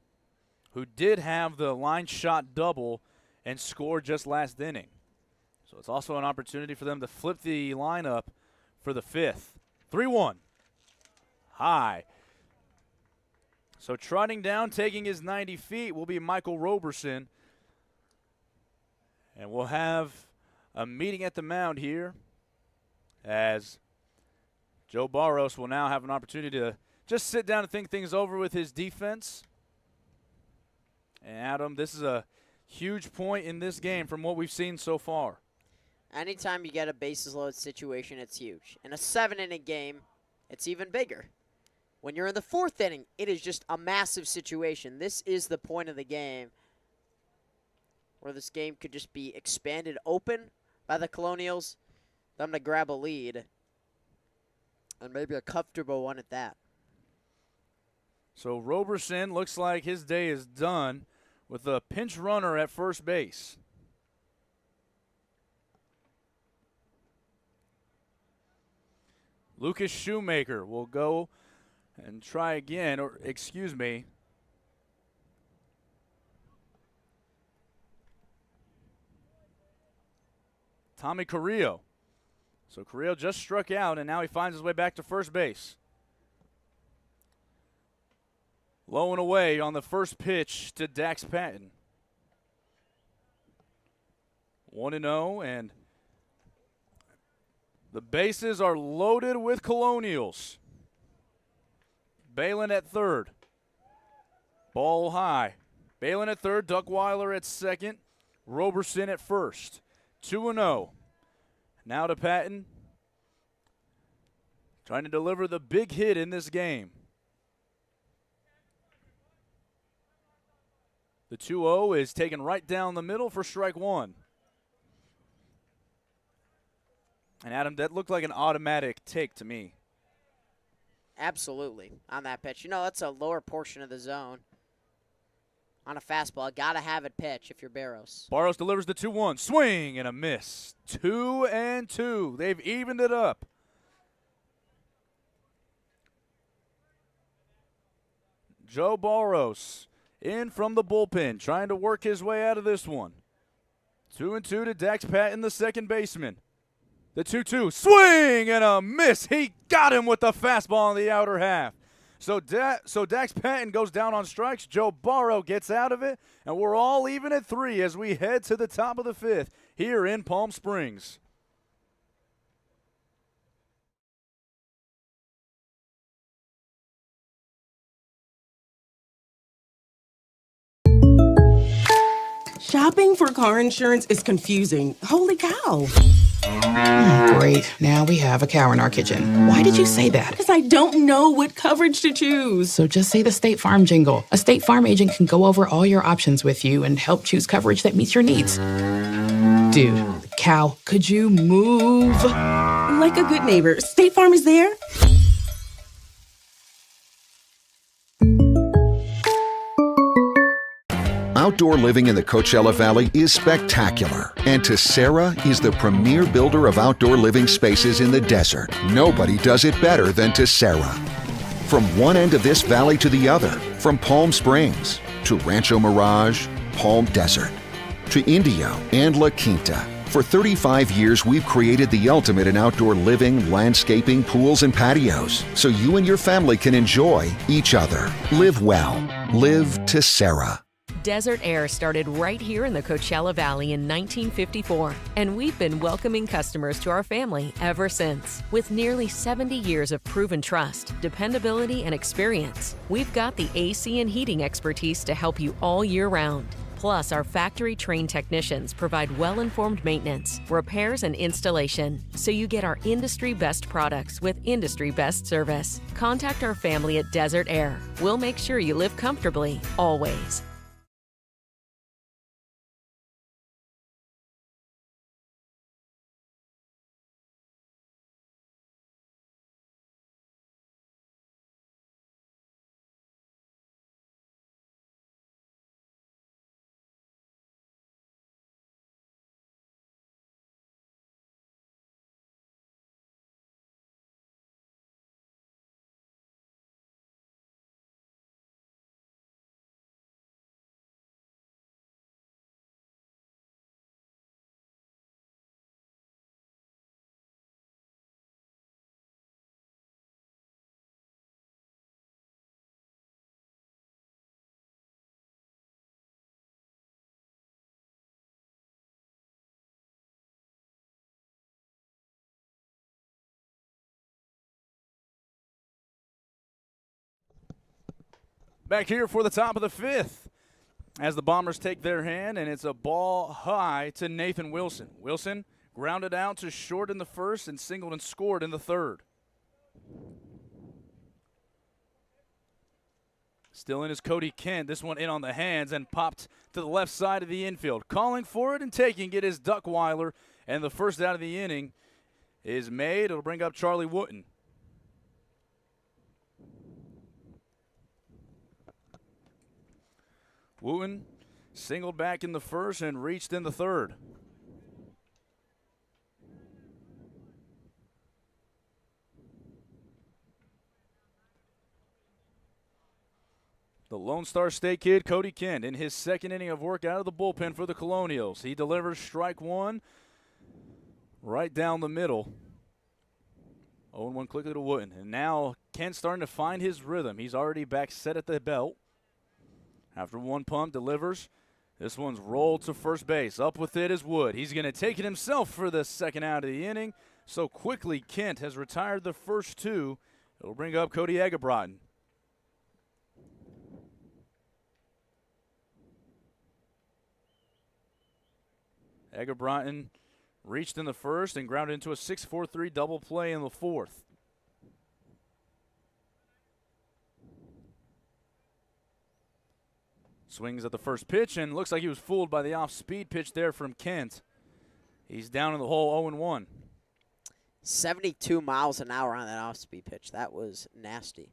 Speaker 8: who did have the line shot double and score just last inning. So it's also an opportunity for them to flip the lineup for the 5th. 3-1. High. So trotting down, taking his 90 feet, will be Michael Roberson. And we'll have a meeting at the mound here as Joe Baros will now have an opportunity to just sit down and think things over with his defense. And Adam, this is a huge point in this game from what we've seen so far.
Speaker 9: Anytime you get a bases loaded situation, it's huge. In a 7-inning game, it's even bigger. When you're in the 4th inning, it is just a massive situation. This is the point of the game where this game could just be expanded open by the Colonials, them to grab a lead, and maybe a comfortable one at that.
Speaker 8: So Roberson looks like his day is done with a pinch runner at first base. Lucas Shoemaker will go and try again, or excuse me. Tommy Carrillo. So Carrillo just struck out, and now he finds his way back to first base. Low and away on the first pitch to Dax Patton. 1-0, and the bases are loaded with Colonials. Balin at third. Ball high. Balin at third, Duckweiler at second, Roberson at first. 2-0. Now to Patton. Trying to deliver the big hit in this game. The The 2-0 is taken right down the middle for strike one. And Adam, that looked like an automatic take to me.
Speaker 9: Absolutely, on that pitch. You know, that's a lower portion of the zone. On a fastball, gotta have it pitch if you're Baros.
Speaker 8: Baros delivers the 2-1. Swing and a miss. 2-2. They've evened it up. Joe Baros in from the bullpen, trying to work his way out of this one. 2-2 to Dax Patton, the second baseman. The 2-2, swing and a miss. He got him with the fastball in the outer half. So Dax Patton goes down on strikes. Joe Barrow gets out of it, and we're all even at 3 as we head to the top of the 5th here in Palm Springs.
Speaker 20: Shopping for car insurance is confusing. Holy cow.
Speaker 21: Great. Now we have a cow in our kitchen. Why did you say that?
Speaker 20: Because I don't know what coverage to choose.
Speaker 21: So just say the State Farm jingle. A State Farm agent can go over all your options with you and help choose coverage that meets your needs. Dude, cow, could you move?
Speaker 20: Like a good neighbor, State Farm is there.
Speaker 10: Outdoor living in the Coachella Valley is spectacular, and Tessera is the premier builder of outdoor living spaces in the desert. Nobody does it better than Tessera. From one end of this valley to the other, from Palm Springs to Rancho Mirage, Palm Desert, to Indio and La Quinta. For 35 years, we've created the ultimate in outdoor living, landscaping, pools, and patios, so you and your family can enjoy each other. Live well. Live Tessera.
Speaker 11: Desert Air started right here in the Coachella Valley in 1954, and we've been welcoming customers to our family ever since. With nearly 70 years of proven trust, dependability, and experience, we've got the AC and heating expertise to help you all year round. Plus, our factory-trained technicians provide well-informed maintenance, repairs, and installation, so you get our industry-best products with industry-best service. Contact our family at Desert Air. We'll make sure you live comfortably, always.
Speaker 8: Back here for the top of the 5th as the Bombers take their hand, and it's a ball high to Nathan Wilson. Wilson grounded out to short in the first and singled and scored in the third. Still in is Cody Kent. This one in on the hands and popped to the left side of the infield. Calling for it and taking it is Duckweiler, and the first out of the inning is made. It'll bring up Charlie Wooten. Wooten singled back in the first and reached in the third. The Lone Star State kid, Cody Kent, in his second inning of work out of the bullpen for the Colonials. He delivers strike one right down the middle. 0-1 quickly to Wooten. And now Kent's starting to find his rhythm. He's already back set at the belt. After one pump, delivers. This one's rolled to first base. Up with it is Wood. He's going to take it himself for the second out of the inning. So quickly, Kent has retired the first two. It'll bring up Cody Egerbrotten. Egerbrotten reached in the first and grounded into a 6-4-3 double play in the fourth. Swings at the first pitch and looks like he was fooled by the off-speed pitch there from Kent. He's down in the hole 0-1.
Speaker 9: 72 miles an hour on that off-speed pitch. That was nasty.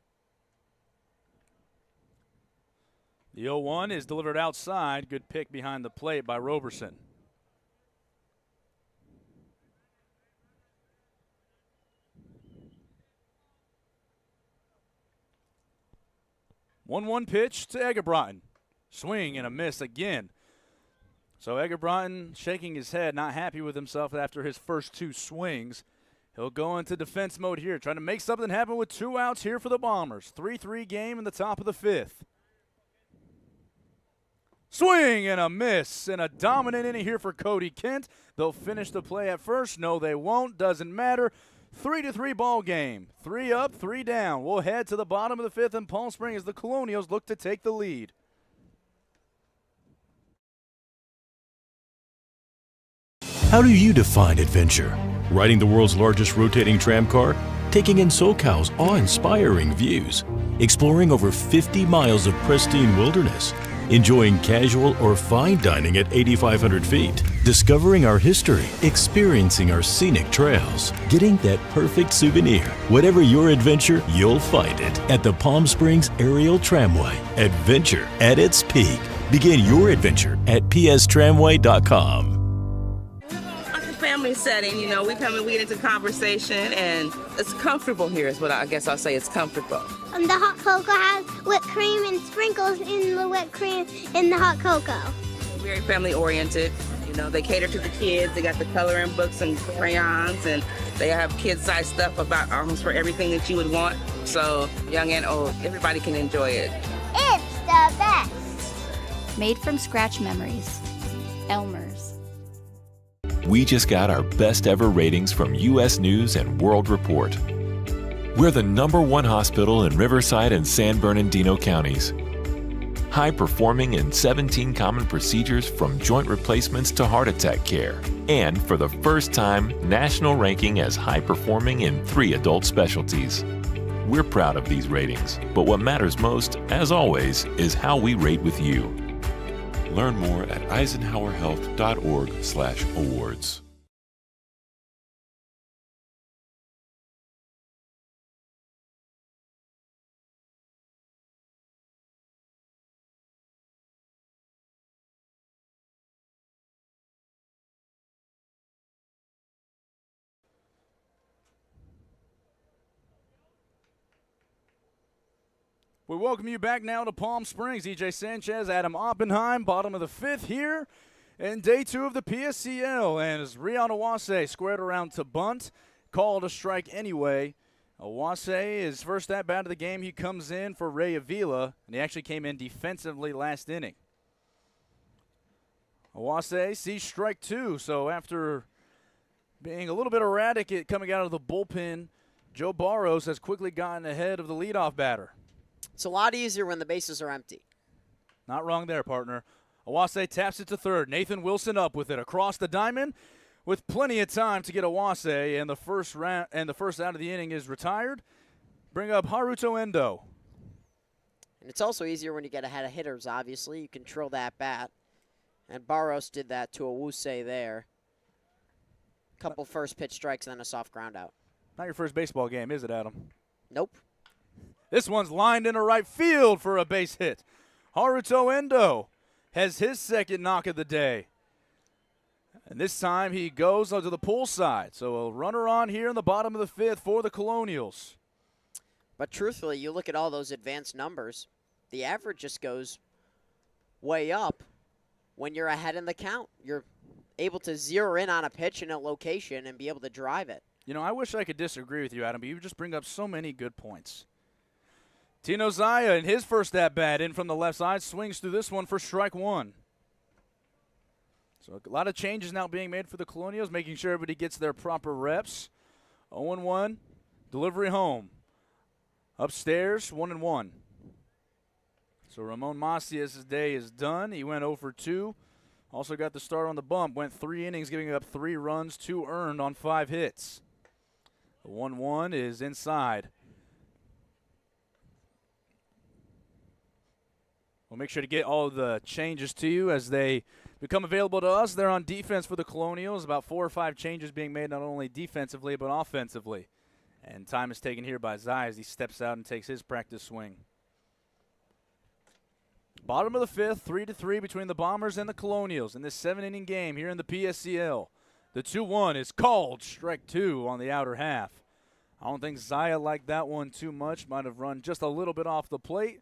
Speaker 8: The 0-1 is delivered outside. Good pick behind the plate by Roberson. One pitch to Egerbrotten. Swing and a miss again. So Egerbrotten shaking his head, not happy with himself after his first 2 swings. He'll go into defense mode here, trying to make something happen with 2 outs here for the Bombers. 3-3 game in the top of the 5th. Swing and a miss, and a dominant inning here for Cody Kent. They'll finish the play at first. No, they won't. Doesn't matter. 3-3 ball game. 3 up, 3 down. We'll head to the bottom of the 5th in Palm Springs as the Colonials look to take the lead.
Speaker 14: How do you define adventure? Riding the world's largest rotating tram car? Taking in SoCal's awe-inspiring views? Exploring over 50 miles of pristine wilderness? Enjoying casual or fine dining at 8,500 feet? Discovering our history? Experiencing our scenic trails? Getting that perfect souvenir? Whatever your adventure, you'll find it at the Palm Springs Aerial Tramway. Adventure at its peak. Begin your adventure at pstramway.com.
Speaker 18: Family setting, you know, we come and we get into conversation, and it's comfortable here is what I guess I'll say. It's comfortable.
Speaker 19: The hot cocoa has whipped cream and sprinkles in the whipped cream in the hot cocoa.
Speaker 18: Very family oriented. You know, they cater to the kids. They got the coloring books and crayons, and they have kid-sized stuff about almost for everything that you would want. So young and old, everybody can enjoy it.
Speaker 19: It's the best.
Speaker 13: Made from scratch memories. Elmer's.
Speaker 3: We just got our best ever ratings from U.S. News and World Report. We're the #1 hospital in Riverside and San Bernardino counties. High performing in 17 common procedures from joint replacements to heart attack care. And for the first time, national ranking as high performing in 3 adult specialties. We're proud of these ratings, but what matters most, as always, is how we rate with you. Learn more at eisenhowerhealth.org/awards.
Speaker 8: We welcome you back now to Palm Springs. EJ Sanchez, Adam Oppenheim, bottom of the 5th here in day 2 of the PSCL. And as Rion Awase squared around to bunt, called a strike anyway. Awase, his first at-bat of the game, he comes in for Ray Avila, and he actually came in defensively last inning. Awase sees strike 2, so after being a little bit erratic coming out of the bullpen, Joe Baros has quickly gotten ahead of the leadoff batter.
Speaker 9: It's a lot easier when the bases are empty.
Speaker 8: Not wrong there, partner. Awase taps it to third. Nathan Wilson up with it across the diamond with plenty of time to get Awase, and the first out of the inning is retired. Bring up Haruto Endo.
Speaker 9: And it's also easier when you get ahead of hitters, obviously. You control that bat. And Baros did that to Awase there. Couple first pitch strikes and then a soft ground out.
Speaker 8: Not your first baseball game, is it, Adam?
Speaker 9: Nope.
Speaker 8: This one's lined into right field for a base hit. Haruto Endo has his second knock of the day. And this time he goes onto the pull side. So a runner on here in the bottom of the 5th for the Colonials.
Speaker 9: But truthfully, you look at all those advanced numbers, the average just goes way up when you're ahead in the count. You're able to zero in on a pitch in a location and be able to drive it.
Speaker 8: You know, I wish I could disagree with you, Adam, but you just bring up so many good points. Tino Zaya in his first at-bat in from the left side swings through this one for strike 1. So a lot of changes now being made for the Colonials, making sure everybody gets their proper reps. 0-1, delivery home. Upstairs, 1-1. So Ramon Macias' day is done. He went 0 for 2. Also got the start on the bump. Went 3 innings, giving up 3 runs, 2 earned on 5 hits. The 1-1 is inside. We'll make sure to get all of the changes to you as they become available to us. They're on defense for the Colonials. About 4 or 5 changes being made not only defensively but offensively. And time is taken here by Zai as he steps out and takes his practice swing. Bottom of the 5th, 3-3 between the Bombers and the Colonials in this 7-inning game here in the PSCL. The 2-1 is called. Strike 2 on the outer half. I don't think Zaya liked that one too much. Might have run just a little bit off the plate,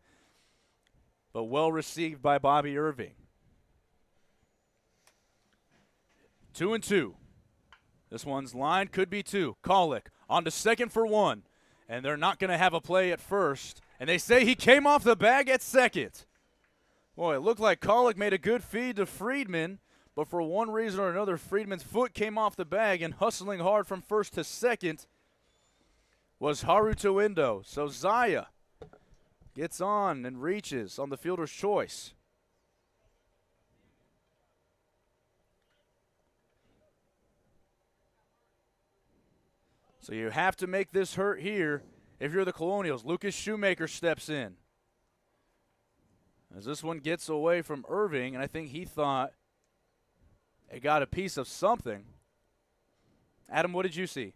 Speaker 8: but well received by Bobby Irving. 2-2. This one's line could be 2. Kolick on to second for 1, and they're not going to have a play at first. And they say he came off the bag at second. Boy, it looked like Kolick made a good feed to Friedman, but for one reason or another, Friedman's foot came off the bag, and hustling hard from first to second was Haruto Endo. So Zaya gets on and reaches on the fielder's choice. So you have to make this hurt here if you're the Colonials. Lucas Shoemaker steps in. As this one gets away from Irving, and I think he thought it got a piece of something. Adam, what did you see?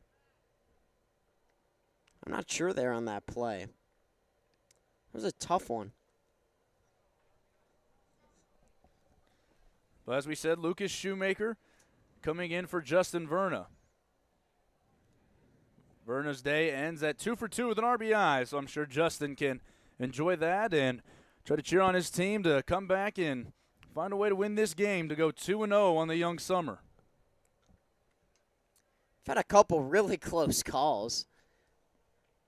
Speaker 9: I'm not sure there on that play. It was a tough one.
Speaker 8: But as we said, Lucas Shoemaker coming in for Justin Verna. Verna's day ends at 2 for 2 with an RBI, so I'm sure Justin can enjoy that and try to cheer on his team to come back and find a way to win this game to go 2-0 on the young summer.
Speaker 9: I've had a couple really close calls.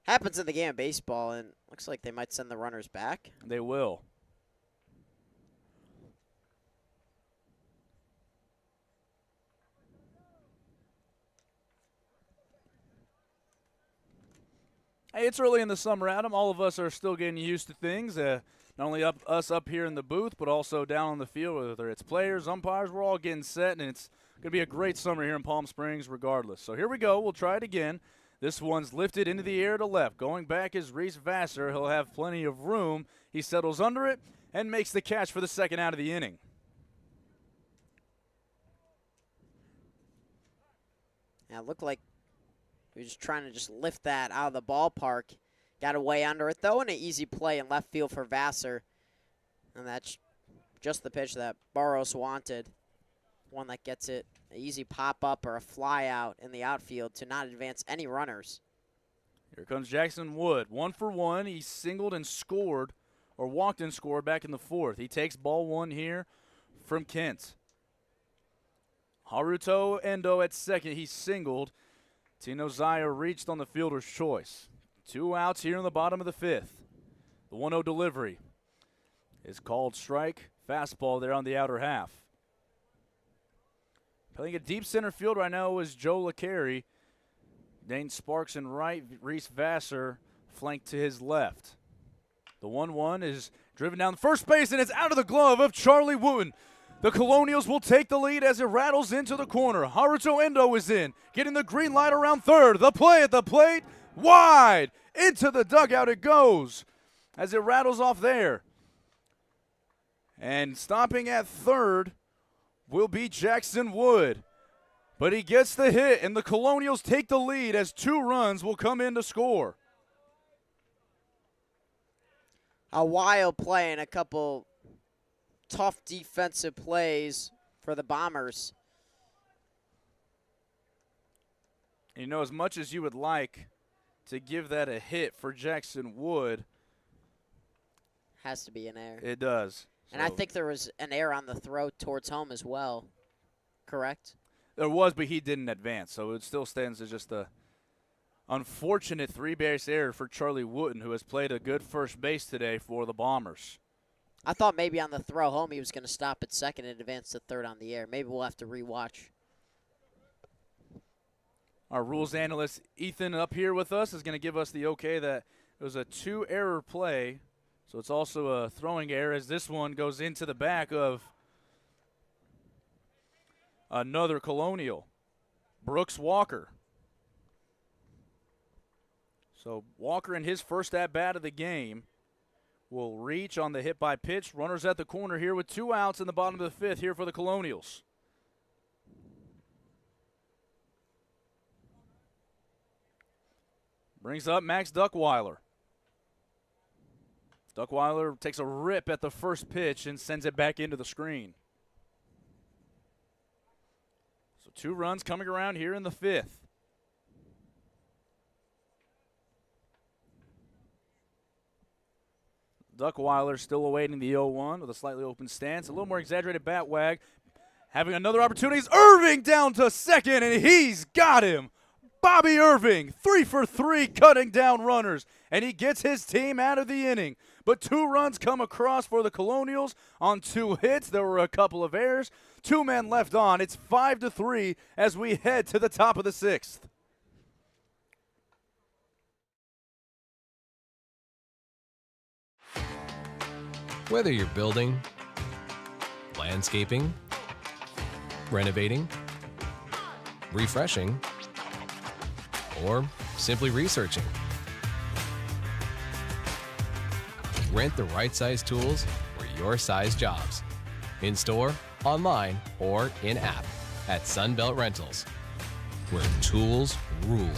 Speaker 9: Happens in the game of baseball, and looks like they might send the runners back.
Speaker 8: They will. Hey, it's early in the summer, Adam. All of us are still getting used to things. Not only us up here in the booth, but also down on the field, whether it's players, umpires, we're all getting set, and it's going to be a great summer here in Palm Springs regardless. So here we go. We'll try it again. This one's lifted into the air to left. Going back is Reese Vassar. He'll have plenty of room. He settles under it and makes the catch for the second out of the inning.
Speaker 9: Yeah, it looked like he was trying to just lift that out of the ballpark. Got away under it, though, and an easy play in left field for Vassar. And that's just the pitch that Baros wanted. One that gets it, an easy pop-up or a fly-out in the outfield to not advance any runners.
Speaker 8: Here comes Jackson Wood. 1 for 1. He singled and scored, or walked and scored back in the 4th. He takes ball 1 here from Kent. Haruto Endo at second. He singled. Tino Zaya reached on the fielder's choice. 2 outs here in the bottom of the 5th. The 1-0 delivery is called strike. Fastball there on the outer half. Playing a deep center field right now is Joe LeCarry. Dane Sparks in right, Reese Vassar flanked to his left. The 1-1 is driven down first base, and it's out of the glove of Charlie Wooten. The Colonials will take the lead as it rattles into the corner. Haruto Endo is in, getting the green light around third. The play at the plate, wide. Into the dugout it goes as it rattles off there. And stopping at third will be Jackson Wood. But he gets the hit, and the Colonials take the lead as 2 runs will come in to score.
Speaker 9: A wild play and a couple tough defensive plays for the Bombers.
Speaker 8: You know, as much as you would like to give that a hit for Jackson Wood,
Speaker 9: has to be an error.
Speaker 8: It does.
Speaker 9: And I think there was an error on the throw towards home as well, correct?
Speaker 8: There was, but he didn't advance, so it still stands as just a unfortunate 3-base error for Charlie Wooten, who has played a good first base today for the Bombers.
Speaker 9: I thought maybe on the throw home he was going to stop at second and advance to third on the air. Maybe we'll have to rewatch.
Speaker 8: Our rules analyst, Ethan, up here with us, is going to give us the okay that it was a 2-error play. So it's also a throwing error as this one goes into the back of another Colonial, Brooks Walker. So Walker in his first at-bat of the game will reach on the hit by pitch. Runners at the corner here with 2 outs in the bottom of the 5th here for the Colonials. Brings up Max Duckweiler. Duckweiler takes a rip at the first pitch and sends it back into the screen. So 2 runs coming around here in the 5th. Duckweiler still awaiting the 0-1 with a slightly open stance. A little more exaggerated bat wag. Having another opportunity is Irving down to second, and he's got him. Bobby Irving, 3 for 3, cutting down runners, and he gets his team out of the inning. But 2 runs come across for the Colonials on 2 hits. There were a couple of errors. 2 men left on. It's 5-3 as we head to the top of the 6th.
Speaker 12: Whether you're building, landscaping, renovating, refreshing, or simply researching, rent the right size tools for your size jobs. In store, online, or in app at Sunbelt Rentals, where tools rule.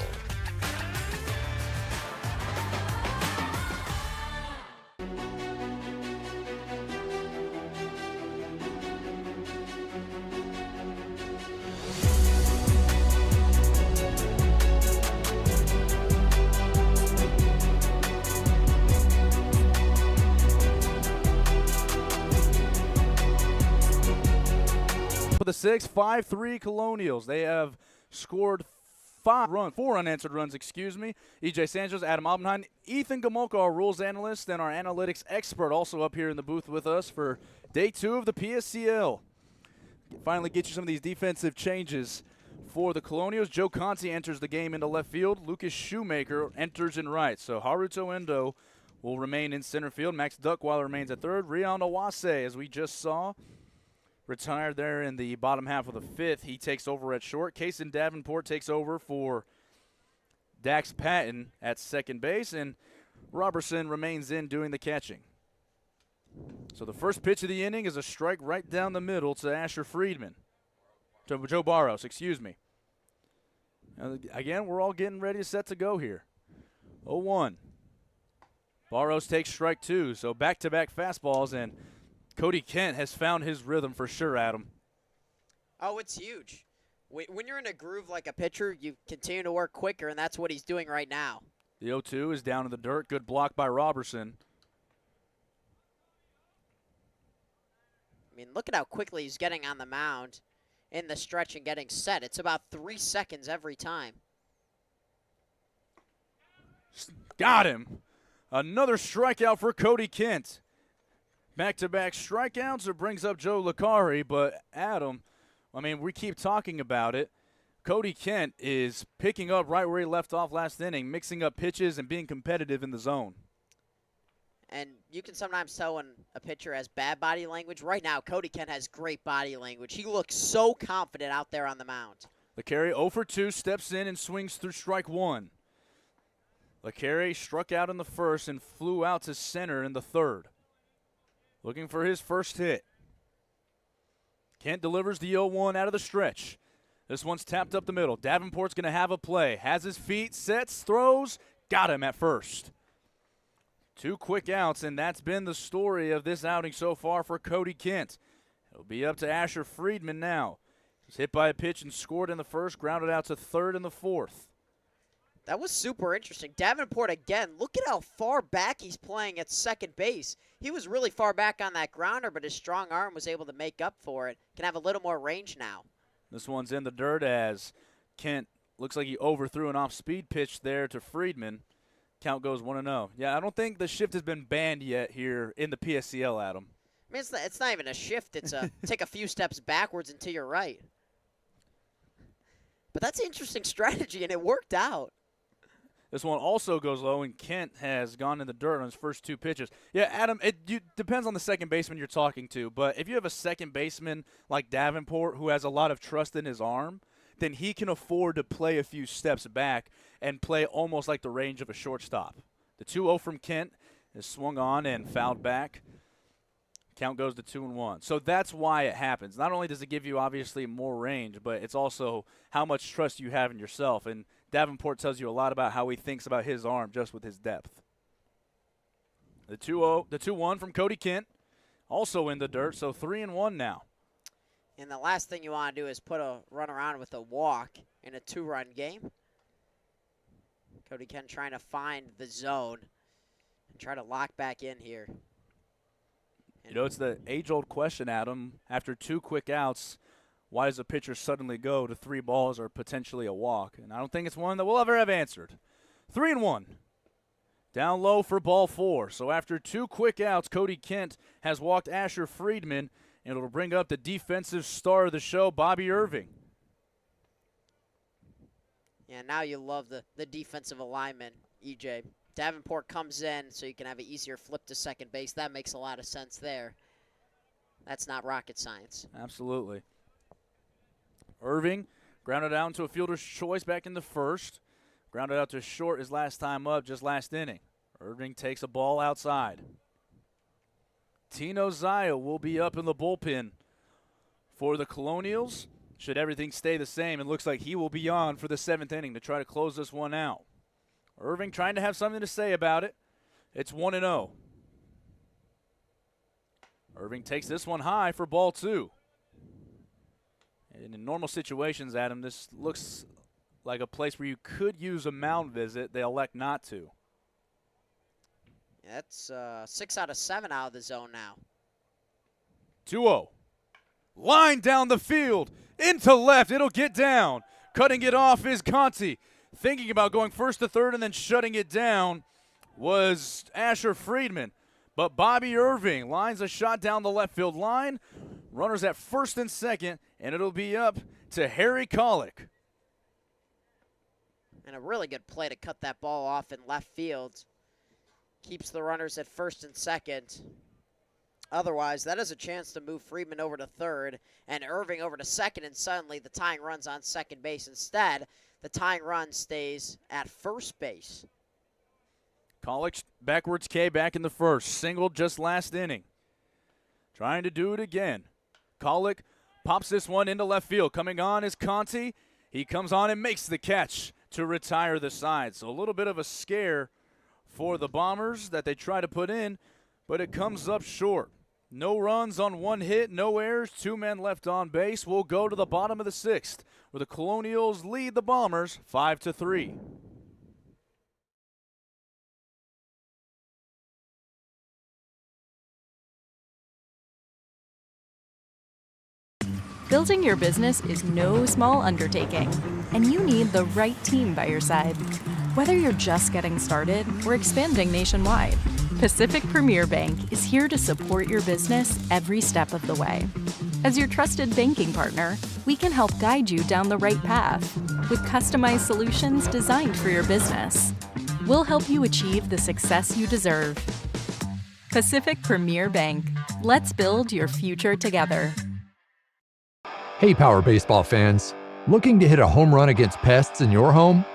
Speaker 8: The 6, 5-3 Colonials. They have scored 4 unanswered runs, EJ Sanchez, Adam Oppenheim, Ethan Gamolka, our rules analyst, and our analytics expert, also up here in the booth with us for day 2 of the PSCL. Finally get you some of these defensive changes for the Colonials. Joe Conti enters the game into left field. Lucas Shoemaker enters in right. So Haruto Endo will remain in center field. Max Duckweiler remains at third. Rion Owase, as we just saw, retired there in the bottom half of the 5th. He takes over at short. Kaysen Davenport takes over for Dax Patton at second base, and Robertson remains in doing the catching. So the first pitch of the inning is a strike right down the middle to Asher Friedman. To Joe Baros, Again, we're all getting ready, set to go here. 0-1. Baros takes strike 2, so back-to-back fastballs, and Cody Kent has found his rhythm for sure, Adam.
Speaker 9: Oh, it's huge. When you're in a groove like a pitcher, you continue to work quicker, and that's what he's doing right now.
Speaker 8: The 0-2 is down in the dirt. Good block by Robertson.
Speaker 9: I mean, look at how quickly he's getting on the mound in the stretch and getting set. It's about 3 seconds every time.
Speaker 8: Got him. Another strikeout for Cody Kent. Back-to-back strikeouts, it brings up Joe Licari, but Adam, I mean, we keep talking about it. Cody Kent is picking up right where he left off last inning, mixing up pitches and being competitive in the zone.
Speaker 9: And you can sometimes tell when a pitcher has bad body language. Right now, Cody Kent has great body language. He looks so confident out there on the mound.
Speaker 8: Licari 0 for 2, steps in and swings through strike 1. Licari struck out in the first and flew out to center in the 3rd. Looking for his first hit. Kent delivers the 0-1 out of the stretch. This one's tapped up the middle. Davenport's going to have a play. Has his feet, sets, throws. Got him at first. 2 quick outs, and that's been the story of this outing so far for Cody Kent. It'll be up to Asher Friedman now. He's hit by a pitch and scored in the first, grounded out to third in the 4th.
Speaker 9: That was super interesting. Davenport again, look at how far back he's playing at second base. He was really far back on that grounder, but his strong arm was able to make up for it. Can have a little more range now.
Speaker 8: This one's in the dirt as Kent looks like he overthrew an off-speed pitch there to Friedman. Count goes 1-0. Yeah, I don't think the shift has been banned yet here in the PSCL, Adam.
Speaker 9: I mean, it's not even a shift. It's a take a few steps backwards and to your right. But that's an interesting strategy, and it worked out.
Speaker 8: This one also goes low, and Kent has gone in the dirt on his first 2 pitches. Yeah, Adam, it depends on the second baseman you're talking to, but if you have a second baseman like Davenport who has a lot of trust in his arm, then he can afford to play a few steps back and play almost like the range of a shortstop. The 2-0 from Kent is swung on and fouled back. Count goes to 2-1. So that's why it happens. Not only does it give you obviously more range, but it's also how much trust you have in yourself. And Davenport tells you a lot about how he thinks about his arm just with his depth. The 2-1 from Cody Kent, also in the dirt, so 3-1 now.
Speaker 9: And the last thing you want to do is put a run around with a walk in a 2-run game. Cody Kent trying to find the zone and try to lock back in here.
Speaker 8: You know, it's the age-old question, Adam. After 2 quick outs, why does a pitcher suddenly go to 3 balls or potentially a walk? And I don't think it's one that we'll ever have answered. 3-1. Down low for ball 4. So after 2 quick outs, Cody Kent has walked Asher Friedman, and it'll bring up the defensive star of the show, Bobby Irving.
Speaker 9: Yeah, now you love the defensive alignment, EJ. Davenport comes in so you can have an easier flip to second base. That makes a lot of sense there. That's not rocket science.
Speaker 8: Absolutely. Irving grounded out to a fielder's choice back in the first. Grounded out to short his last time up, just last inning. Irving takes a ball outside. Tino Zaya will be up in the bullpen for the Colonials. Should everything stay the same, it looks like he will be on for the 7th inning to try to close this one out. Irving trying to have something to say about it. It's 1-0. Irving takes this one high for ball 2. And in normal situations, Adam, this looks like a place where you could use a mound visit. They elect not to.
Speaker 9: That's 6 out of 7 out of the zone now.
Speaker 8: 2-0. Line down the field. Into left. It'll get down. Cutting it off is Conti. Thinking about going first to third and then shutting it down was Asher Friedman. But Bobby Irving lines a shot down the left field line. Runners at first and second, and it'll be up to Harry Kollick.
Speaker 9: And a really good play to cut that ball off in left field. Keeps the runners at first and second. Otherwise, that is a chance to move Friedman over to third and Irving over to second, and suddenly the tying run's on second base. Instead, the tying run stays at first base.
Speaker 8: Kollick backwards K back in the first. Singled just last inning. Trying to do it again. Kollick pops this one into left field. Coming on is Conti. He comes on and makes the catch to retire the side. So a little bit of a scare for the Bombers that they try to put in, but it comes up short. No runs on 1 hit, no errors, 2 men left on base. We'll go to the bottom of the 6th, where the Colonials lead the Bombers 5-3.
Speaker 16: Building your business is no small undertaking, and you need the right team by your side. Whether you're just getting started or expanding nationwide, Pacific Premier Bank is here to support your business every step of the way. As your trusted banking partner, we can help guide you down the right path with customized solutions designed for your business. We'll help you achieve the success you deserve. Pacific Premier Bank. Let's build your future together.
Speaker 17: Hey, Power Baseball fans. Looking to hit a home run against pests in your home?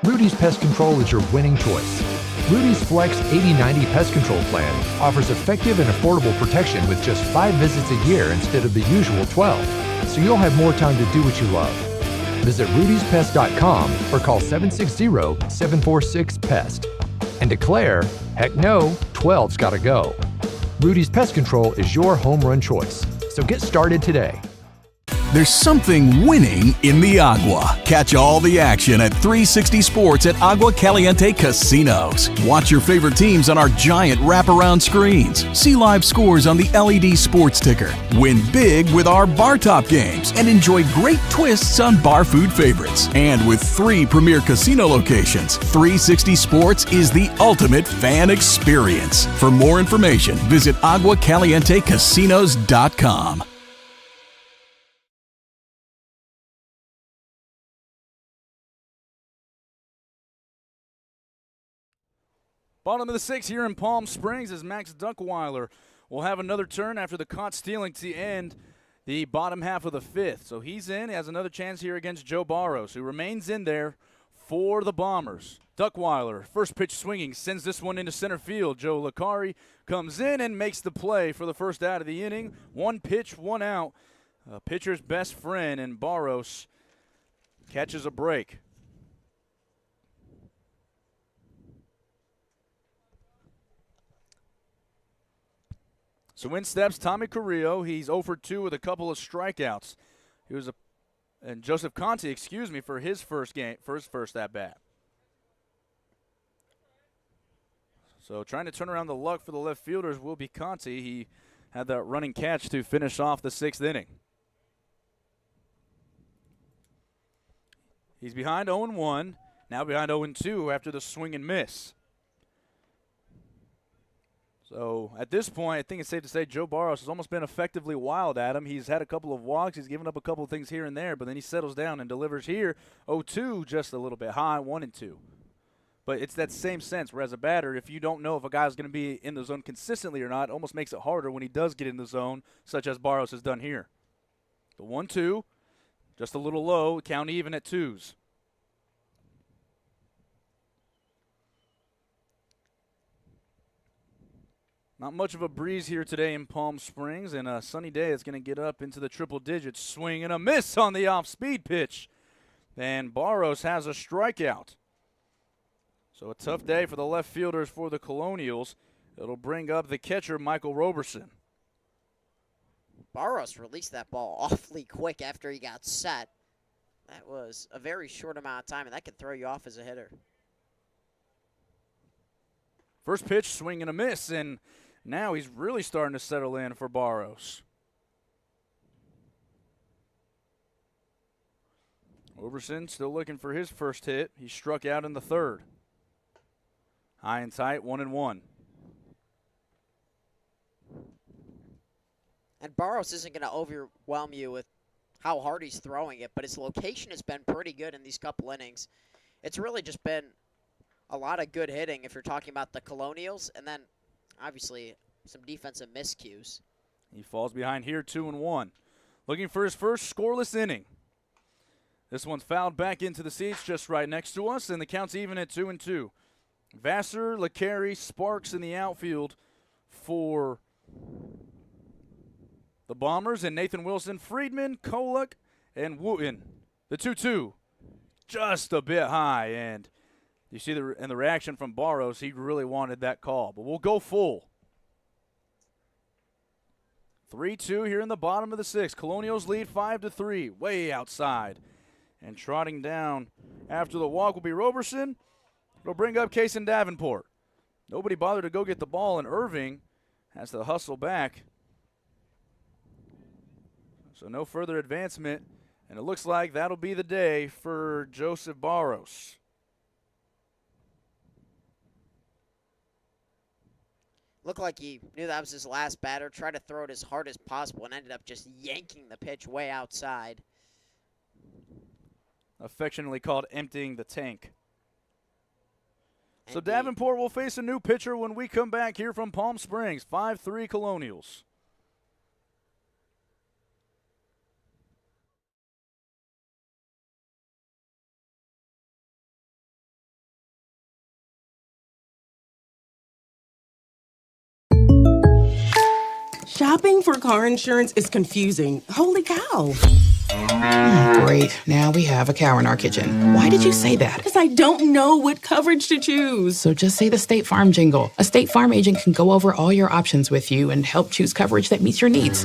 Speaker 17: Rudy's Pest Control is your winning choice. Rudy's Flex 80/90 Pest Control Plan offers effective and affordable protection with just 5 visits a year instead of the usual 12, so you'll have more time to do what you love. Visit rudyspest.com or call 760-746-PEST and declare, heck no, 12's gotta go. Rudy's Pest Control is your home run choice, so get started today.
Speaker 4: There's something winning in the Agua. Catch all the action at 360 Sports at Agua Caliente Casinos. Watch your favorite teams on our giant wraparound screens. See live scores on the LED sports ticker. Win big with our bar top games and enjoy great twists on bar food favorites. And with 3 premier casino locations, 360 Sports is the ultimate fan experience. For more information, visit aguacalientecasinos.com.
Speaker 8: Bottom of the 6th here in Palm Springs as Max Dunkweiler will have another turn after the caught stealing to end the bottom half of the 5th. So he's in. He has another chance here against Joe Baros, who remains in there for the Bombers. Duckweiler, first pitch swinging, sends this one into center field. Joe Licari comes in and makes the play for the first out of the inning. One pitch, one out. Pitcher's best friend, and Baros catches a break. So in steps Tommy Carrillo. He's 0 for 2 with a couple of strikeouts. And Joseph Conti, for his first at bat. So trying to turn around the luck for the left fielders will be Conti. He had that running catch to finish off the 6th inning. He's behind 0-1, now behind 0-2 after the swing and miss. So at this point, I think it's safe to say Joe Baros has almost been effectively wild at him. He's had a couple of walks. He's given up a couple of things here and there, but then he settles down and delivers here. 0-2, just a little bit high, 1-2. But it's that same sense where as a batter, if you don't know if a guy's going to be in the zone consistently or not, it almost makes it harder when he does get in the zone, such as Baros has done here. The 1-2, just a little low, count even at 2s. Not much of a breeze here today in Palm Springs, and a sunny day is going to get up into the triple digits. Swing and a miss on the off-speed pitch. And Baros has a strikeout. So a tough day for the left fielders for the Colonials. It'll bring up the catcher, Michael Roberson.
Speaker 9: Baros released that ball awfully quick after he got set. That was a very short amount of time, and that could throw you off as a hitter.
Speaker 8: First pitch, swing and a miss, and now he's really starting to settle in for Baros. Roberson still looking for his first hit. He struck out in the 3rd. High and tight, 1-1.
Speaker 9: And Baros isn't going to overwhelm you with how hard he's throwing it, but his location has been pretty good in these couple innings. It's really just been a lot of good hitting if you're talking about the Colonials, and then obviously some defensive miscues.
Speaker 8: He falls behind here, 2-1. Looking for his first scoreless inning. This one's fouled back into the seats just right next to us, and the count's even at 2-2. Vassar, Licari, Sparks in the outfield for the Bombers, and Nathan Wilson, Friedman, Kolek, and Wooten. The 2-2 just a bit high, and you see in the reaction from Baros, he really wanted that call, but we'll go full. 3-2 here in the bottom of the 6th. Colonials lead 5-3, way outside. And trotting down after the walk will be Roberson. It'll bring up Kason Davenport. Nobody bothered to go get the ball, and Irving has to hustle back. So no further advancement, and it looks like that'll be the day for Joseph Baros.
Speaker 9: Looked like he knew that was his last batter, tried to throw it as hard as possible, and ended up just yanking the pitch way outside.
Speaker 8: Affectionately called emptying the tank. So Davenport will face a new pitcher when we come back here from Palm Springs. 5-3 Colonials.
Speaker 20: Shopping for car insurance is confusing. Holy cow.
Speaker 21: Great. Now we have a cow in our kitchen. Why did you say that?
Speaker 20: Because I don't know what coverage to choose.
Speaker 21: So just say the State Farm jingle. A State Farm agent can go over all your options with you and help choose coverage that meets your needs.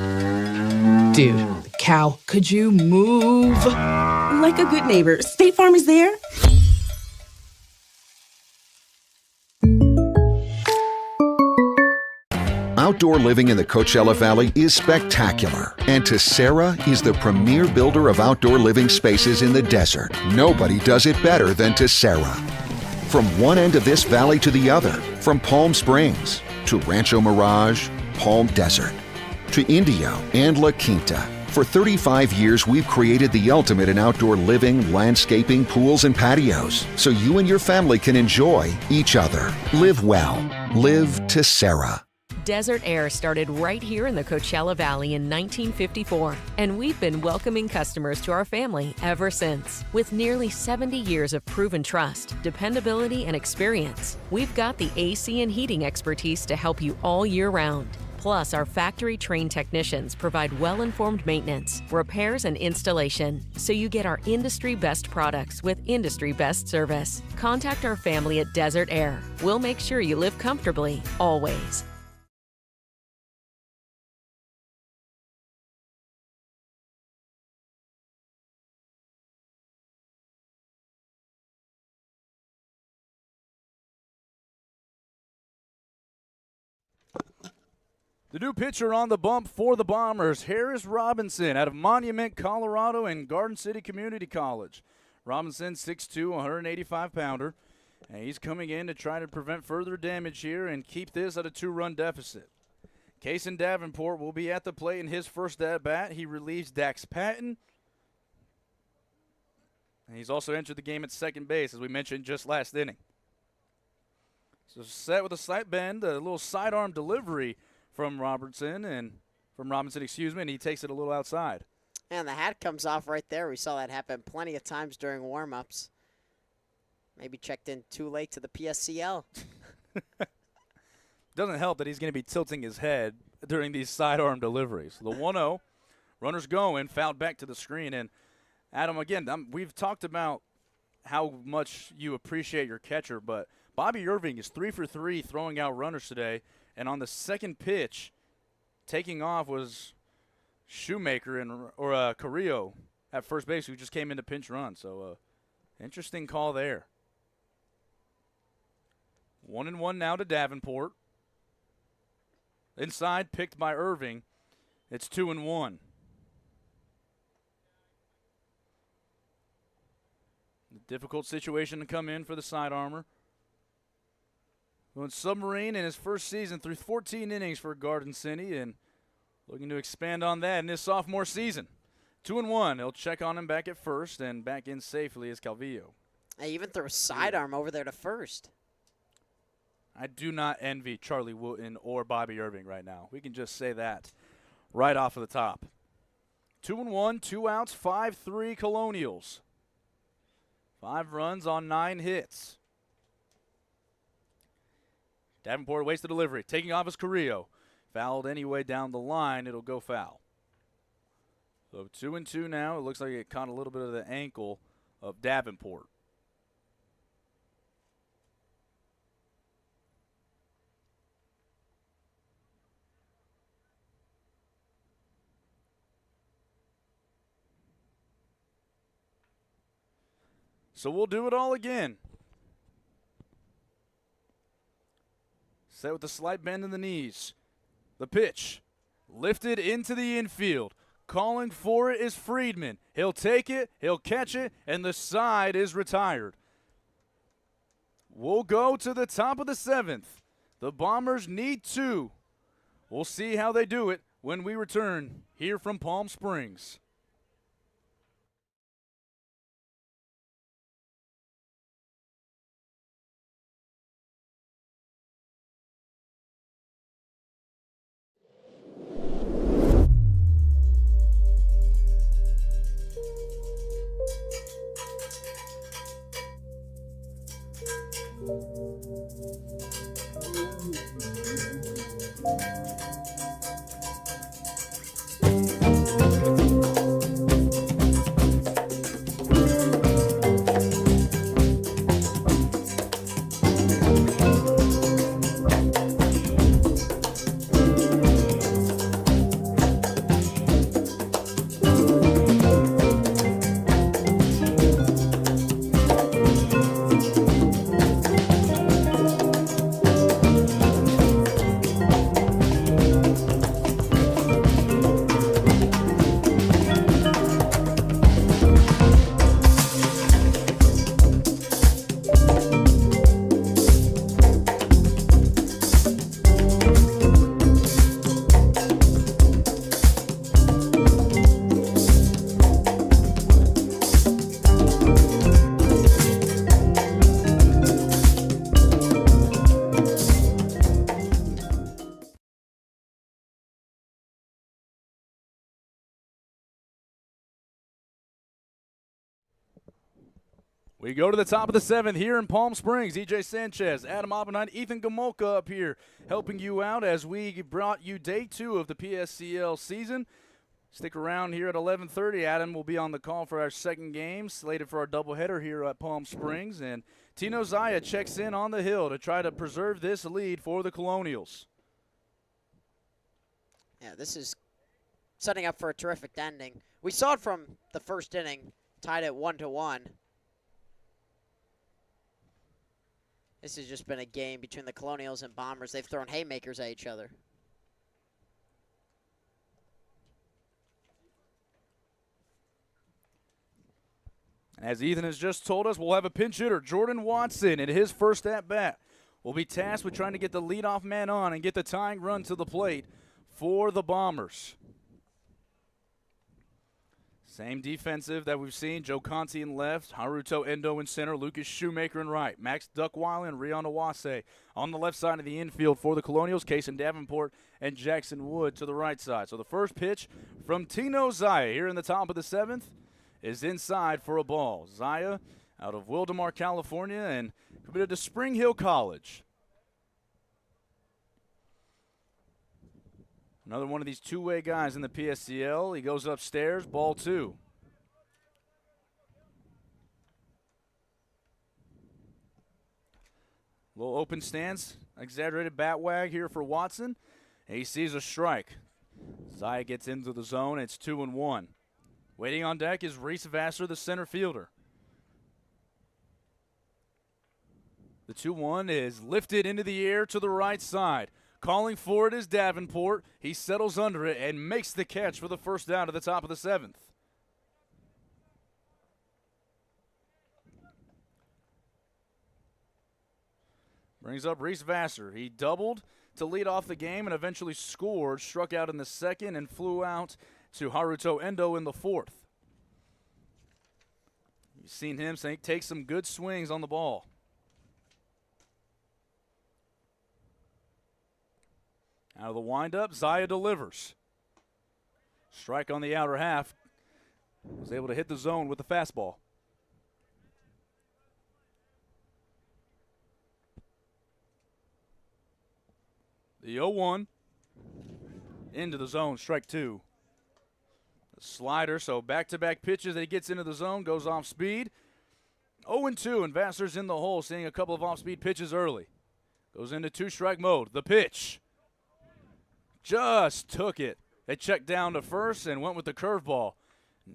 Speaker 21: Dude, cow, could you move?
Speaker 20: Like a good neighbor, State Farm is there.
Speaker 10: Outdoor living in the Coachella Valley is spectacular, and Tessera is the premier builder of outdoor living spaces in the desert. Nobody does it better than Tessera. From one end of this valley to the other, from Palm Springs to Rancho Mirage, Palm Desert, to Indio and La Quinta. For 35 years, we've created the ultimate in outdoor living, landscaping, pools, and patios, so you and your family can enjoy each other. Live well. Live Tessera.
Speaker 11: Desert Air started right here in the Coachella Valley in 1954, and we've been welcoming customers to our family ever since. With nearly 70 years of proven trust, dependability, and experience, we've got the AC and heating expertise to help you all year round. Plus, our factory-trained technicians provide well-informed maintenance, repairs, and installation, so you get our industry-best products with industry-best service. Contact our family at Desert Air. We'll make sure you live comfortably, always.
Speaker 8: The new pitcher on the bump for the Bombers, Harris Robinson, out of Monument, Colorado, and Garden City Community College. Robinson, 6'2", 185-pounder, and he's coming in to try to prevent further damage here and keep this at a 2-run deficit. Kason Davenport will be at the plate in his first at-bat. He relieves Dax Patton. And he's also entered the game at second base, as we mentioned just last inning. So set with a slight bend, a little sidearm delivery from Robinson, and he takes it a little outside.
Speaker 9: And the hat comes off right there. We saw that happen plenty of times during warm-ups. Maybe checked in too late to the PSCL.
Speaker 8: Doesn't help that he's going to be tilting his head during these sidearm deliveries. The 1-0, runners going, fouled back to the screen. And, Adam, again, we've talked about how much you appreciate your catcher, but Bobby Irving is 3 for 3 throwing out runners today. And on the second pitch, taking off was Shoemaker or Carrillo at first base, who just came in to pinch run. So, interesting call there. 1-1 now to Davenport. Inside, picked by Irving. It's 2-1. Difficult situation to come in for the sidearmer. Going Submarine in his first season through 14 innings for Garden City, and looking to expand on that in his sophomore season. 2-1. He'll check on him back at first, and back in safely is Calvillo.
Speaker 9: They even threw a sidearm over there to first.
Speaker 8: I do not envy Charlie Wooten or Bobby Irving right now. We can just say that right off of the top. 2-1, 2 outs, 5-3 Colonials. 5 runs on 9 hits. Davenport waits the delivery. Taking off his Carrillo. Fouled anyway down the line. It'll go foul. So 2-2 now. It looks like it caught a little bit of the ankle of Davenport. So we'll do it all again. Set with a slight bend in the knees. The pitch. Lifted into the infield. Calling for it is Friedman. He'll take it, he'll catch it, and the side is retired. We'll go to the top of the 7th. The Bombers need 2. We'll see how they do it when we return here from Palm Springs. We go to the top of the 7th here in Palm Springs. EJ Sanchez, Adam Oppenheim, Ethan Gamolka up here helping you out as we brought you day 2 of the PSCL season. Stick around here at 11:30. Adam will be on the call for our second game, slated for our doubleheader here at Palm Springs. And Tino Zaya checks in on the hill to try to preserve this lead for the Colonials.
Speaker 9: Yeah, this is setting up for a terrific ending. We saw it from the first inning, tied at 1-1. This has just been a game between the Colonials and Bombers. They've thrown haymakers at each other.
Speaker 8: As Ethan has just told us, we'll have a pinch hitter, Jordan Watson, in his first at-bat. Will be tasked with trying to get the leadoff man on and get the tying run to the plate for the Bombers. Same defensive that we've seen. Joe Conti in left, Haruto Endo in center, Lucas Shoemaker in right, Max Duckweiler and Rion Awase on the left side of the infield for the Colonials, Kason Davenport and Jackson Wood to the right side. So the first pitch from Tino Zaya here in the top of the 7th is inside for a ball. Zaya out of Wildemar, California, and committed to Spring Hill College. Another one of these two-way guys in the PSCL. He goes upstairs, ball 2. Little open stance, exaggerated bat wag here for Watson. And he sees a strike. Zaya gets into the zone. It's 2-1. Waiting on deck is Reese Vassar, the center fielder. The 2-1 is lifted into the air to the right side. Calling for it is Davenport. He settles under it and makes the catch for the first down at the top of the 7th. Brings up Reese Vassar. He doubled to lead off the game and eventually scored, struck out in the 2nd, and flew out to Haruto Endo in the 4th. You've seen him take some good swings on the ball. Out of the windup, Zaya delivers. Strike on the outer half. Was able to hit the zone with the fastball. The 0-1 into the zone, strike 2. The slider, so back-to-back pitches that he gets into the zone, goes off speed. 0-2, and Vassar's in the hole, seeing a couple of off-speed pitches early. Goes into 2-strike mode. The pitch. Just took it. They checked down to first and went with the curveball.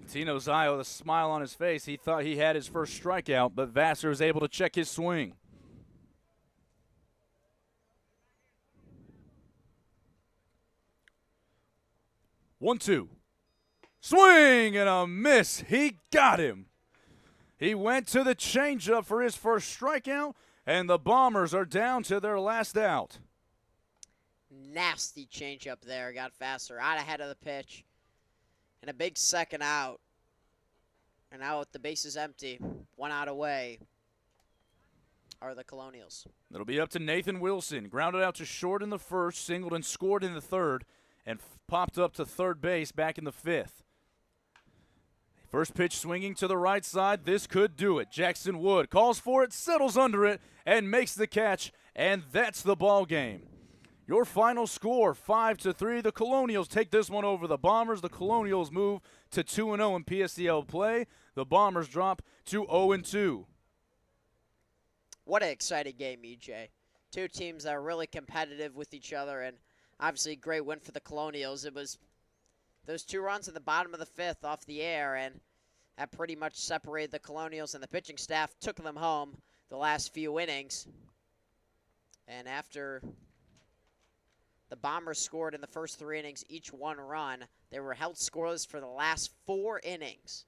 Speaker 8: Tino Zaya with a smile on his face. He thought he had his first strikeout, but Vassar was able to check his swing. One-two. Swing and a miss. He got him. He went to the changeup for his first strikeout, and the Bombers are down to their last out.
Speaker 9: Nasty changeup there. Got Vassar out ahead of the pitch. And a big second out. And now with the bases empty, 1 out away are the Colonials.
Speaker 8: It'll be up to Nathan Wilson. Grounded out to short in the 1st, singled and scored in the 3rd, and popped up to 3rd base back in the 5th. First pitch swinging to the right side. This could do it. Jackson Wood calls for it, settles under it, and makes the catch, and that's the ball game. Your final score, 5-3. The Colonials take this one over the Bombers. The Colonials move to 2-0 in PSCL play. The Bombers drop to 0-2.
Speaker 9: What an exciting game, EJ. Two teams that are really competitive with each other, and obviously a great win for the Colonials. It was those 2 runs in the bottom of the 5th off the air, and that pretty much separated the Colonials, and the pitching staff took them home the last few innings. And after the Bombers scored in the first 3 innings, each 1 run, they were held scoreless for the last 4 innings.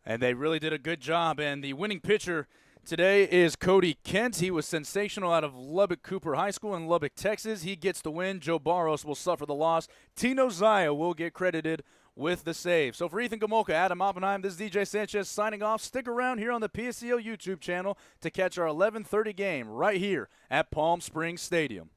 Speaker 8: And they really did a good job, and the winning pitcher today is Cody Kent. He was sensational out of Lubbock Cooper High School in Lubbock, Texas. He gets the win. Joe Baros will suffer the loss. Tino Zaya will get credited with the save. So for Ethan Gamolka, Adam Oppenheim, this is DJ Sanchez signing off. Stick around here on the PSCL YouTube channel to catch our 11:30 game right here at Palm Springs Stadium.